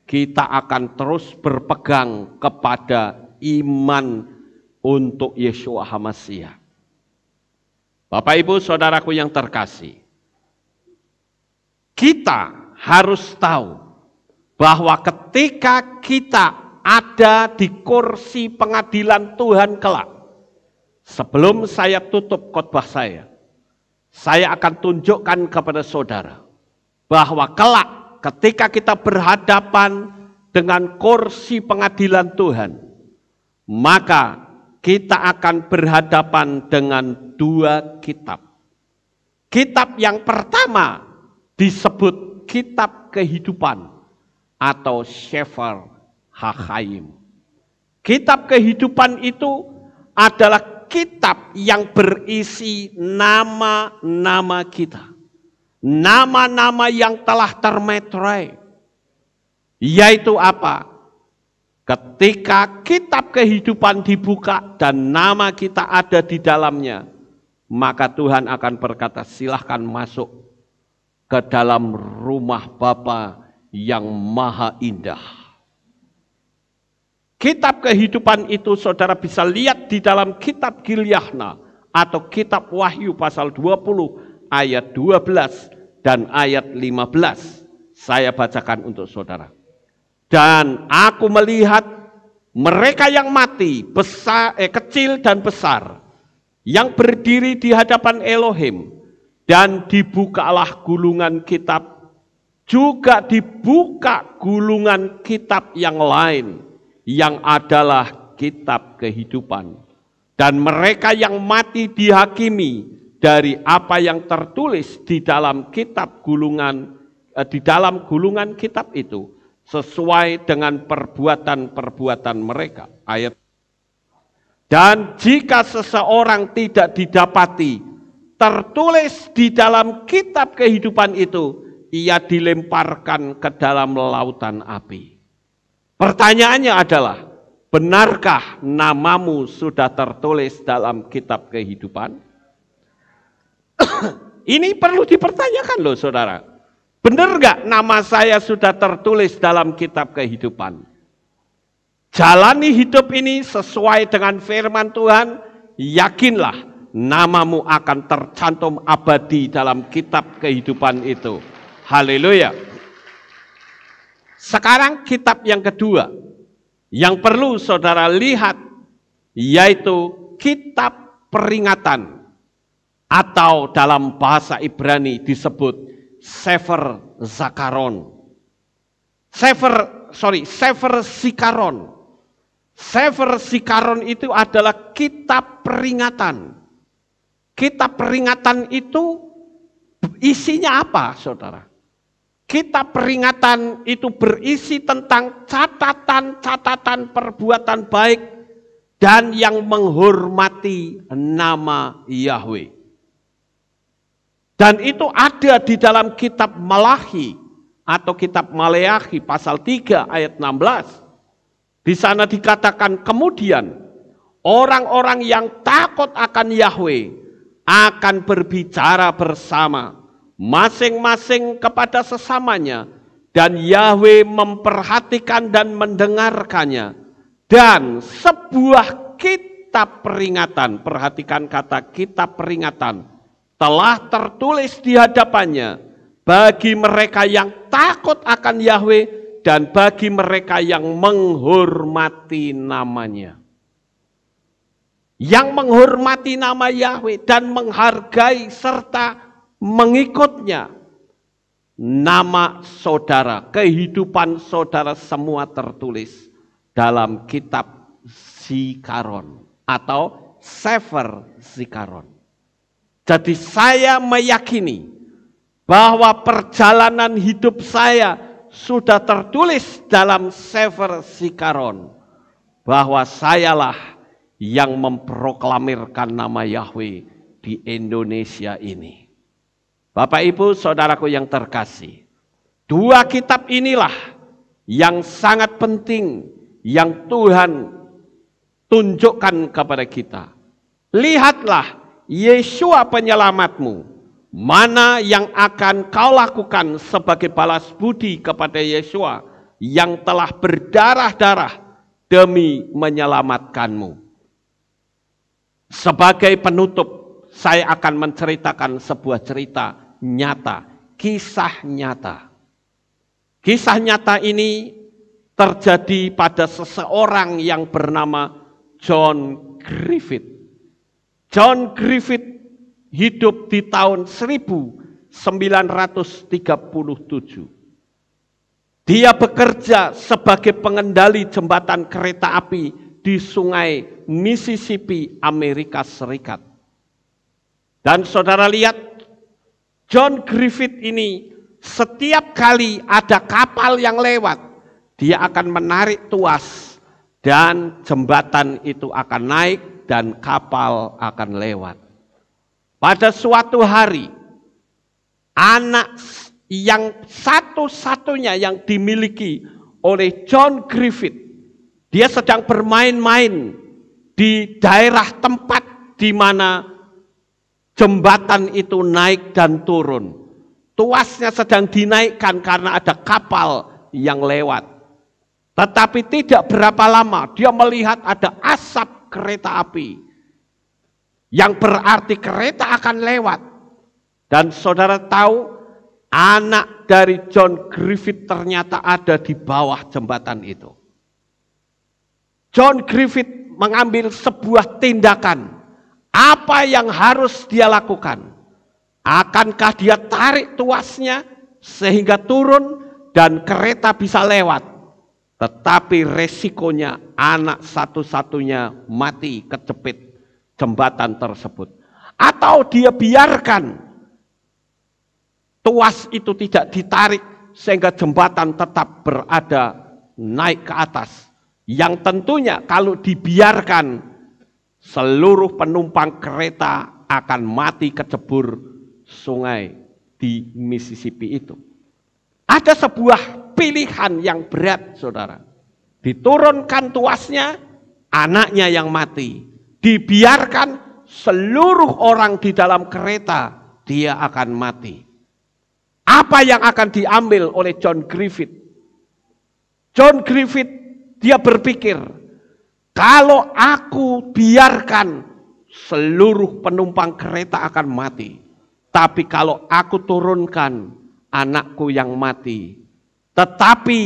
kita akan terus berpegang kepada iman untuk Yesua HaMasiah. Bapak Ibu Saudaraku yang terkasih, kita harus tahu bahwa ketika kita ada di kursi pengadilan Tuhan kelak, sebelum saya tutup khotbah saya akan tunjukkan kepada saudara bahwa kelak ketika kita berhadapan dengan kursi pengadilan Tuhan, maka kita akan berhadapan dengan dua kitab. Kitab yang pertama disebut kitab kehidupan atau Sefer HaChaim. Kitab kehidupan itu adalah kitab yang berisi nama-nama kita. Nama-nama yang telah termeterai. Yaitu apa? Ketika kitab kehidupan dibuka dan nama kita ada di dalamnya, maka Tuhan akan berkata, silahkan masuk ke dalam rumah Bapa yang maha indah. Kitab kehidupan itu saudara bisa lihat di dalam kitab Gilyahna atau kitab Wahyu pasal 20 ayat 12 dan ayat 15. Saya bacakan untuk saudara. Dan aku melihat mereka yang mati, kecil dan besar, yang berdiri di hadapan Elohim, dan dibukalah gulungan kitab, juga dibuka gulungan kitab yang lain, yang adalah kitab kehidupan. Dan mereka yang mati dihakimi dari apa yang tertulis di dalam kitab gulungan, di dalam gulungan kitab itu, sesuai dengan perbuatan-perbuatan mereka. Ayat. Dan jika seseorang tidak didapati tertulis di dalam kitab kehidupan itu, ia dilemparkan ke dalam lautan api. Pertanyaannya adalah, benarkah namamu sudah tertulis dalam kitab kehidupan? Ini perlu dipertanyakan loh saudara. Benar nggak nama saya sudah tertulis dalam kitab kehidupan? Jalani hidup ini sesuai dengan firman Tuhan, yakinlah namamu akan tercantum abadi dalam kitab kehidupan itu. Haleluya. Sekarang kitab yang kedua yang perlu saudara lihat, yaitu kitab peringatan, atau dalam bahasa Ibrani disebut Sefer Zakaron. Sefer Zikaron. Sefer Zikaron itu adalah kitab peringatan. Kitab peringatan itu isinya apa, saudara? Kitab peringatan itu berisi tentang catatan-catatan perbuatan baik dan yang menghormati nama Yahweh. Dan itu ada di dalam kitab Malachi atau kitab Maleakhi pasal 3 ayat 16. Di sana dikatakan kemudian orang-orang yang takut akan Yahweh akan berbicara bersama masing-masing kepada sesamanya, dan Yahweh memperhatikan dan mendengarkannya. Dan sebuah kitab peringatan, perhatikan kata kitab peringatan, telah tertulis di hadapannya bagi mereka yang takut akan Yahweh dan bagi mereka yang menghormati namanya. Yang menghormati nama Yahweh dan menghargai serta mengikutnya. Nama saudara, kehidupan saudara semua tertulis dalam kitab Zikaron atau Sefer Zikaron. Jadi saya meyakini bahwa perjalanan hidup saya sudah tertulis dalam Sefer Zikaron, bahwa sayalah yang memproklamirkan nama Yahweh di Indonesia ini. Bapak Ibu saudaraku yang terkasih, dua kitab inilah yang sangat penting yang Tuhan tunjukkan kepada kita. Lihatlah Yeshua penyelamatmu, mana yang akan kau lakukan sebagai balas budi kepada Yeshua yang telah berdarah-darah demi menyelamatkanmu. Sebagai penutup, saya akan menceritakan sebuah cerita nyata, kisah nyata. Kisah nyata ini terjadi pada seseorang yang bernama John Griffith. John Griffith hidup di tahun 1937. Dia bekerja sebagai pengendali jembatan kereta api di sungai Mississippi, Amerika Serikat. Dan saudara lihat, John Griffith ini setiap kali ada kapal yang lewat, dia akan menarik tuas dan jembatan itu akan naik dan kapal akan lewat. Pada suatu hari, anak yang satu-satunya yang dimiliki oleh John Griffith, dia sedang bermain-main di daerah tempat di mana jembatan itu naik dan turun. Tuasnya sedang dinaikkan karena ada kapal yang lewat. Tetapi tidak berapa lama dia melihat ada asap kereta api, yang berarti kereta akan lewat. Dan saudara tahu, anak dari John Griffith ternyata ada di bawah jembatan itu. John Griffith mengambil sebuah tindakan. Apa yang harus dia lakukan? Akankah dia tarik tuasnya sehingga turun dan kereta bisa lewat? Tetapi resikonya anak satu-satunya mati kejepit jembatan tersebut. Atau dia biarkan tuas itu tidak ditarik sehingga jembatan tetap berada naik ke atas. Yang tentunya kalau dibiarkan, seluruh penumpang kereta akan mati kecebur sungai di Mississippi itu. Ada sebuah pilihan yang berat, saudara. Diturunkan tuasnya, anaknya yang mati. Dibiarkan, seluruh orang di dalam kereta dia akan mati. Apa yang akan diambil oleh John Griffith? John Griffith dia berpikir, kalau aku biarkan seluruh penumpang kereta akan mati, tapi kalau aku turunkan anakku yang mati, tetapi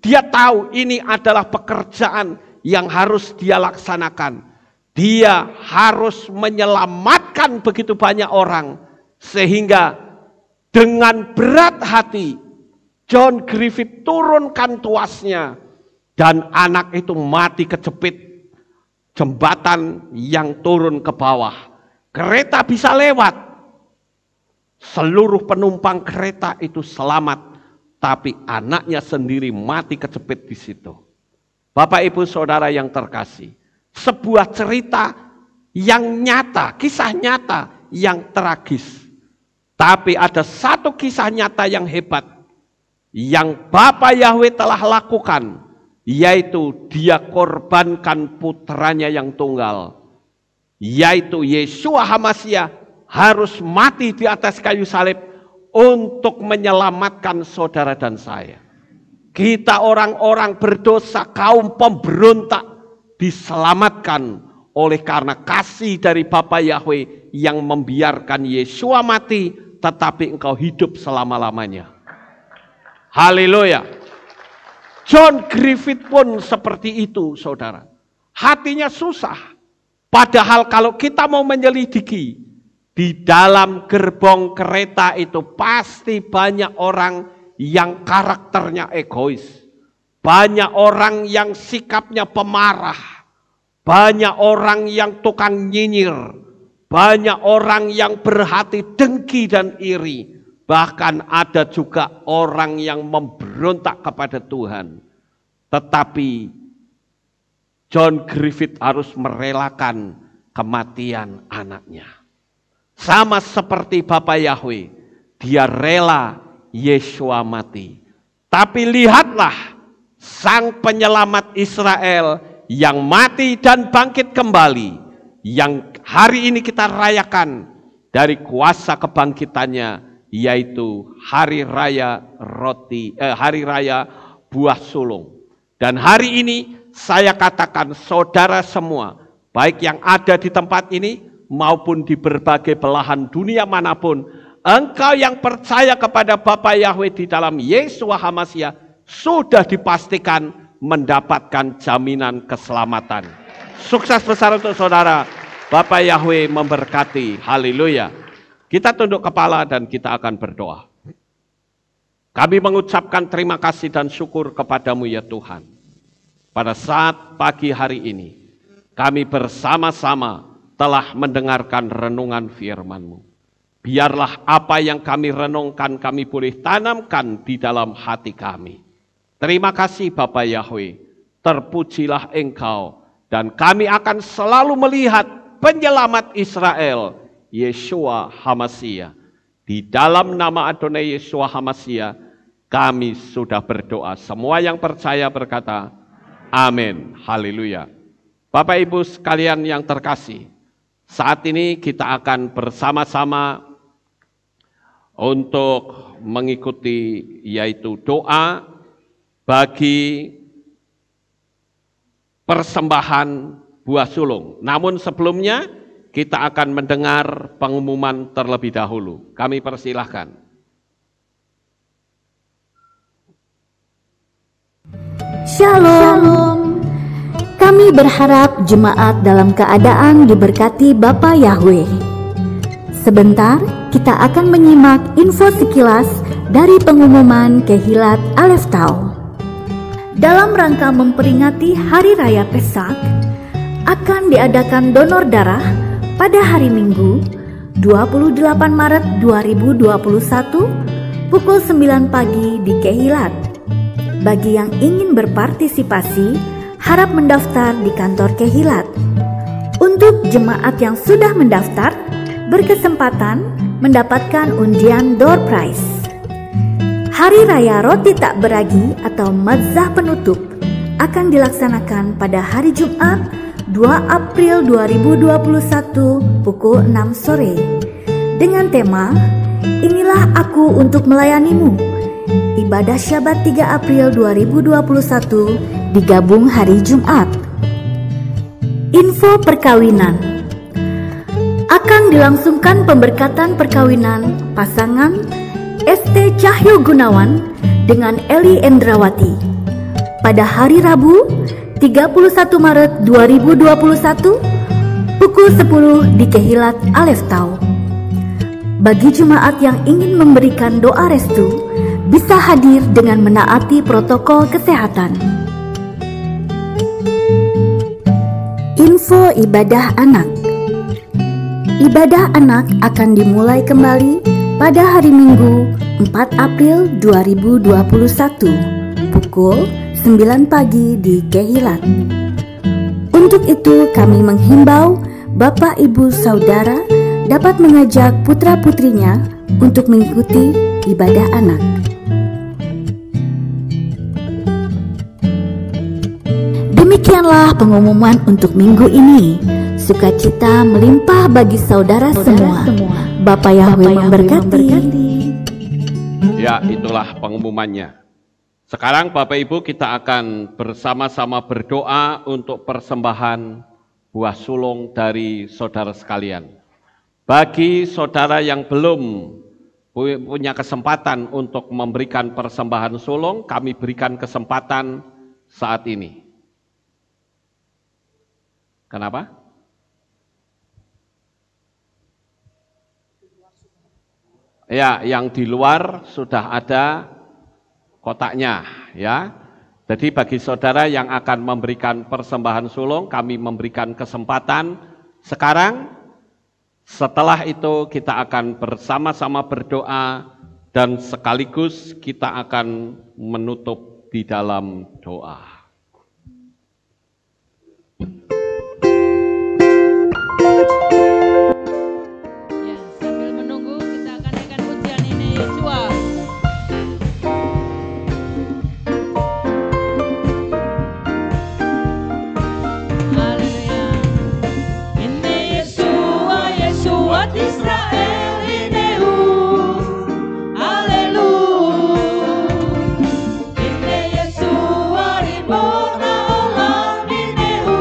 dia tahu ini adalah pekerjaan yang harus dia laksanakan. Dia harus menyelamatkan begitu banyak orang, sehingga dengan berat hati John Griffith turunkan tuasnya dan anak itu mati kejepit jembatan yang turun ke bawah. Kereta bisa lewat. Seluruh penumpang kereta itu selamat, tapi anaknya sendiri mati kejepit di situ. Bapak Ibu Saudara yang terkasih, sebuah cerita yang nyata, kisah nyata yang tragis. Tapi ada satu kisah nyata yang hebat yang Bapa Yahweh telah lakukan, yaitu dia korbankan putranya yang tunggal, yaitu Yeshua HaMasyiah harus mati di atas kayu salib untuk menyelamatkan saudara dan saya. Kita orang-orang berdosa, kaum pemberontak, diselamatkan oleh karena kasih dari Bapa Yahweh yang membiarkan Yeshua mati, tetapi engkau hidup selama-lamanya. Haleluya. John Griffith pun seperti itu, saudara. Hatinya susah. Padahal kalau kita mau menyelidiki, di dalam gerbong kereta itu pasti banyak orang yang karakternya egois. Banyak orang yang sikapnya pemarah. Banyak orang yang tukang nyinyir. Banyak orang yang berhati dengki dan iri. Bahkan ada juga orang yang memberontak kepada Tuhan. Tetapi John Griffith harus merelakan kematian anaknya. Sama seperti Bapa Yahweh, dia rela Yeshua mati. Tapi lihatlah sang penyelamat Israel yang mati dan bangkit kembali, yang hari ini kita rayakan dari kuasa kebangkitannya, yaitu hari raya hari raya buah sulung. Dan hari ini saya katakan saudara semua, baik yang ada di tempat ini maupun di berbagai belahan dunia manapun, engkau yang percaya kepada Bapa Yahweh di dalam Yeshua HaMasyiah sudah dipastikan mendapatkan jaminan keselamatan. Sukses besar untuk saudara. Bapa Yahweh memberkati. Haleluya. Kita tunduk kepala dan kita akan berdoa. Kami mengucapkan terima kasih dan syukur kepadamu ya Tuhan. Pada saat pagi hari ini, kami bersama-sama telah mendengarkan renungan firman-Mu. Biarlah apa yang kami renungkan kami boleh tanamkan di dalam hati kami. Terima kasih Bapa Yahweh, terpujilah Engkau, dan kami akan selalu melihat penyelamat Israel, Yeshua HaMasyiah. Di dalam nama Adonai Yeshua HaMasyiah, kami sudah berdoa. Semua yang percaya berkata, amin. Haleluya. Bapak Ibu sekalian yang terkasih, saat ini kita akan bersama-sama untuk mengikuti yaitu doa bagi persembahan buah sulung. Namun sebelumnya kita akan mendengar pengumuman terlebih dahulu. Kami persilahkan. Shalom. Kami berharap jemaat dalam keadaan diberkati Bapa Yahweh. Sebentar kita akan menyimak info sekilas dari pengumuman Kehilat Alef Tau. Dalam rangka memperingati Hari Raya Pesak, akan diadakan donor darah pada hari Minggu 28 Maret 2021 pukul 9 pagi di Kehilat. Bagi yang ingin berpartisipasi, harap mendaftar di kantor Kehilat. Untuk jemaat yang sudah mendaftar, berkesempatan mendapatkan undian door prize. Hari Raya Roti Tak Beragi atau Matzah Penutup akan dilaksanakan pada hari Jumat 2 April 2021 pukul 6 sore dengan tema Inilah Aku Untuk Melayanimu. Ibadah Syabat 3 April 2021 digabung hari Jumat. Info perkawinan. Akan dilangsungkan pemberkatan perkawinan pasangan ST Cahyo Gunawan dengan Eli Endrawati pada hari Rabu 31 Maret 2021 pukul 10 di Kehilat Aleftau. Bagi jemaat yang ingin memberikan doa restu, bisa hadir dengan menaati protokol kesehatan. Info ibadah anak. Ibadah anak akan dimulai kembali pada hari Minggu 4 April 2021 pukul 9 pagi di Kehilat. Untuk itu kami menghimbau Bapak Ibu Saudara dapat mengajak putra-putrinya untuk mengikuti ibadah anak. Demikianlah pengumuman untuk minggu ini. Sukacita melimpah bagi saudara semua. Bapak Yahweh memberkati. Ya, itulah pengumumannya. Sekarang Bapak Ibu kita akan bersama-sama berdoa untuk persembahan buah sulung dari saudara sekalian. Bagi saudara yang belum punya kesempatan untuk memberikan persembahan sulung, kami berikan kesempatan saat ini. Kenapa? Ya, yang di luar sudah ada kotaknya, ya. Jadi bagi saudara yang akan memberikan persembahan sulung, kami memberikan kesempatan sekarang. Setelah itu kita akan bersama-sama berdoa dan sekaligus kita akan menutup di dalam doa. Ya, sambil menunggu kita akan naikkan pujian ini, Yesua. Haleluya. Ini Yesua, Yesua Israel ineu. Haleluya. Ini Yesua ribona olam ineu.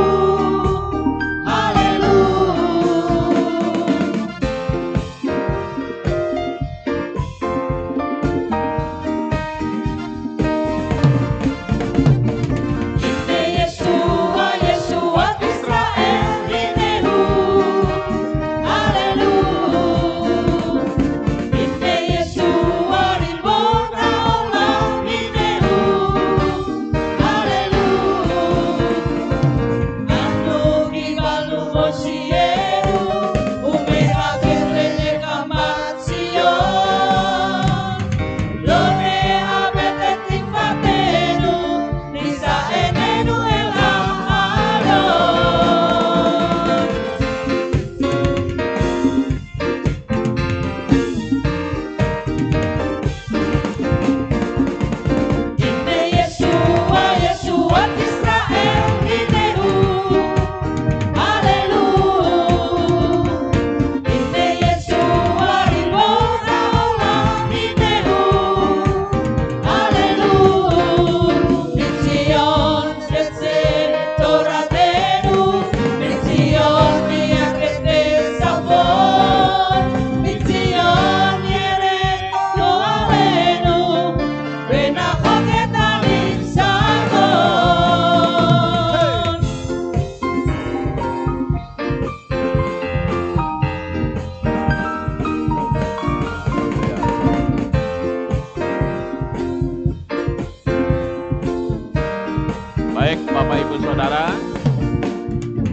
Baik Bapak Ibu Saudara,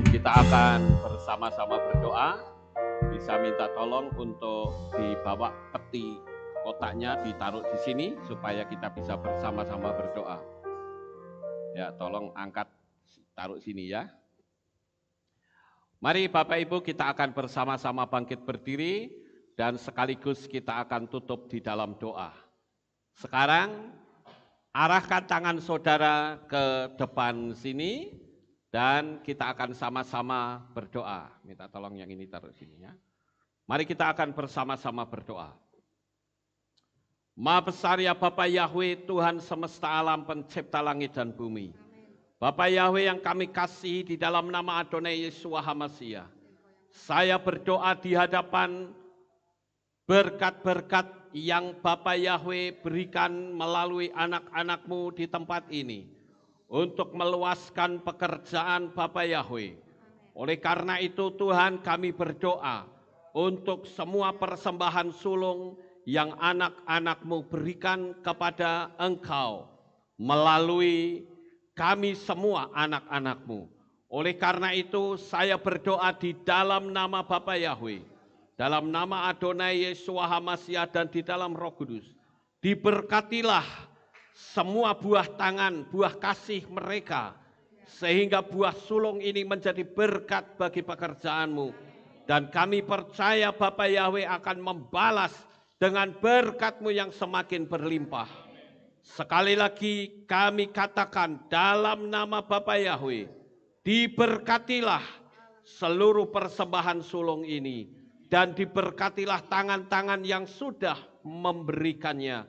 kita akan bersama-sama berdoa. Bisa minta tolong untuk dibawa peti kotaknya ditaruh di sini supaya kita bisa bersama-sama berdoa. Ya, tolong angkat taruh sini ya. Mari Bapak Ibu kita akan bersama-sama bangkit berdiri dan sekaligus kita akan tutup di dalam doa. Sekarang arahkan tangan saudara ke depan sini dan kita akan sama-sama berdoa. Minta tolong yang ini taruh sini ya. Mari kita akan bersama-sama berdoa. Maha besar ya Bapa Yahweh, Tuhan semesta alam, pencipta langit dan bumi. Bapa Yahweh yang kami kasihi, di dalam nama Adonai Yeshua HaMashiach, saya berdoa di hadapan berkat-berkat yang Bapa Yahweh berikan melalui anak-anak-Mu di tempat ini, untuk meluaskan pekerjaan Bapa Yahweh. Oleh karena itu Tuhan, kami berdoa untuk semua persembahan sulung yang anak-anak-Mu berikan kepada Engkau melalui kami semua anak-anak-Mu. Oleh karena itu saya berdoa di dalam nama Bapa Yahweh, dalam nama Adonai Yeshua HaMashiach dan di dalam Roh Kudus, diberkatilah semua buah tangan, buah kasih mereka, sehingga buah sulung ini menjadi berkat bagi pekerjaan-Mu. Dan kami percaya Bapa Yahweh akan membalas dengan berkat-Mu yang semakin berlimpah. Sekali lagi kami katakan dalam nama Bapa Yahweh, diberkatilah seluruh persembahan sulung ini, dan diberkatilah tangan-tangan yang sudah memberikannya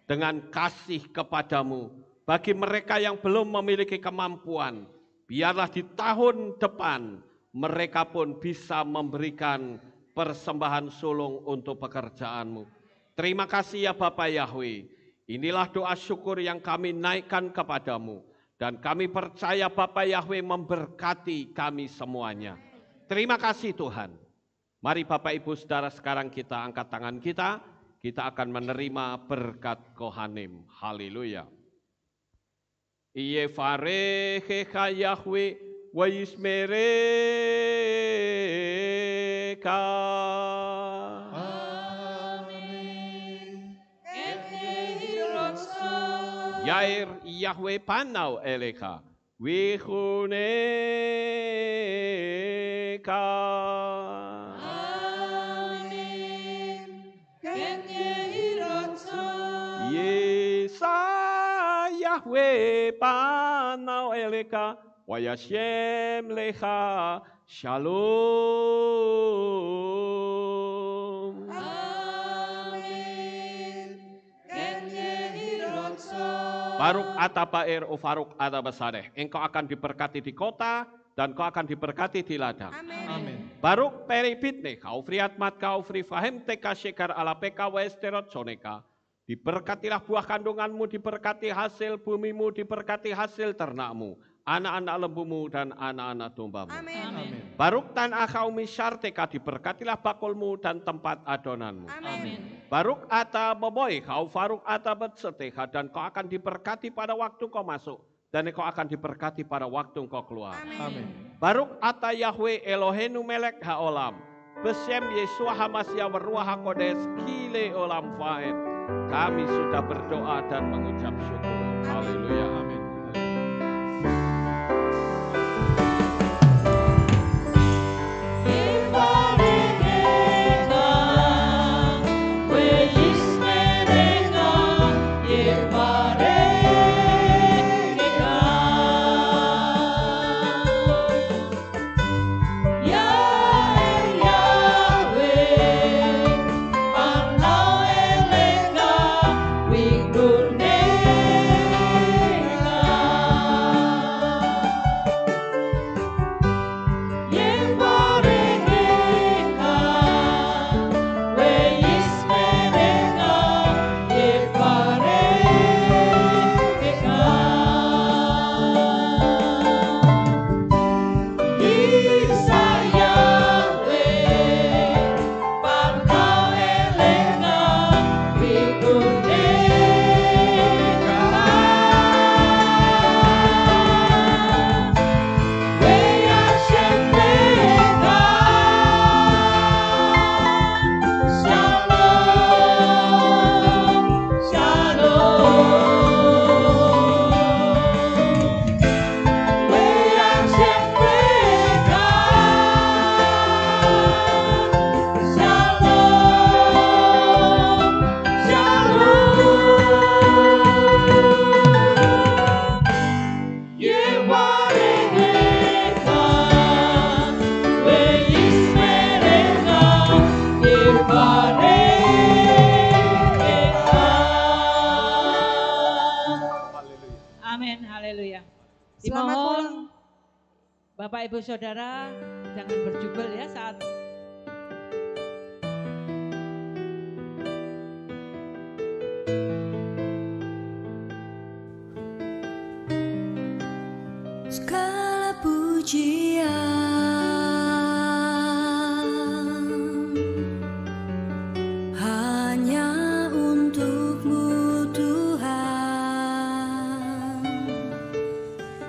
dengan kasih kepadamu. Bagi mereka yang belum memiliki kemampuan, biarlah di tahun depan mereka pun bisa memberikan persembahan sulung untuk pekerjaan-Mu. Terima kasih ya Bapa Yahweh. Inilah doa syukur yang kami naikkan kepadamu. Dan kami percaya Bapa Yahweh memberkati kami semuanya. Terima kasih Tuhan. Mari Bapak Ibu Saudara sekarang kita angkat tangan kita. Kita akan menerima berkat Kohanim. Haleluya. Yevarechecha Yahweh wa yismereka. Yair Yahweh panau eleka, wihuneka. Amin. Ken yehirotso. Yesa Yahweh panau eleka, wayashem lecha shalom. Baruk atabair ufaruk atabasadeh. Engkau akan diberkati di kota dan kau akan diberkati di ladang. Amin. Baruk peribitne kau friat mat kau fri fahem teka shekar ala peka westerot soneka. Diberkatilah buah kandunganmu, diberkati hasil bumimu, diberkati hasil ternakmu, anak-anak lembumu dan anak-anak dombamu. Amin. Baruk tan akau misyarteka, diberkatilah bakulmu dan tempat adonanmu. Amin. Baruk ata boboy kau faruk ata betseteha, dan kau akan diberkati pada waktu kau masuk, dan kau akan diberkati pada waktu kau keluar. Amin. Baruk ata Yahweh Elohenu melek haolam, besem Yeshua HaMashiach waruah hakodes kile olam faed. Kami sudah berdoa dan mengucap syukur. Haleluya. Amin. Selamat Dimohon pulang. Bapak Ibu Saudara jangan berjubel ya saat Segala pujian hanya untuk-Mu Tuhan,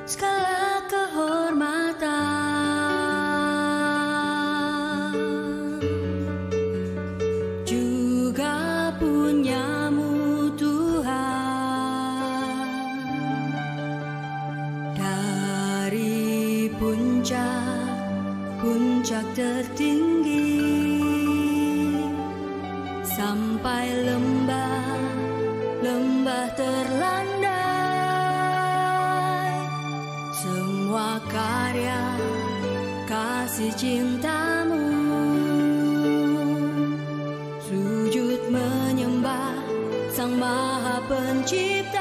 segala kehormatan juga punya-Mu Tuhan. Dari puncak tertinggi sampai lembah terlandai, semua karya kasih cinta-Mu, sujud menyembah Sang Maha Pencipta.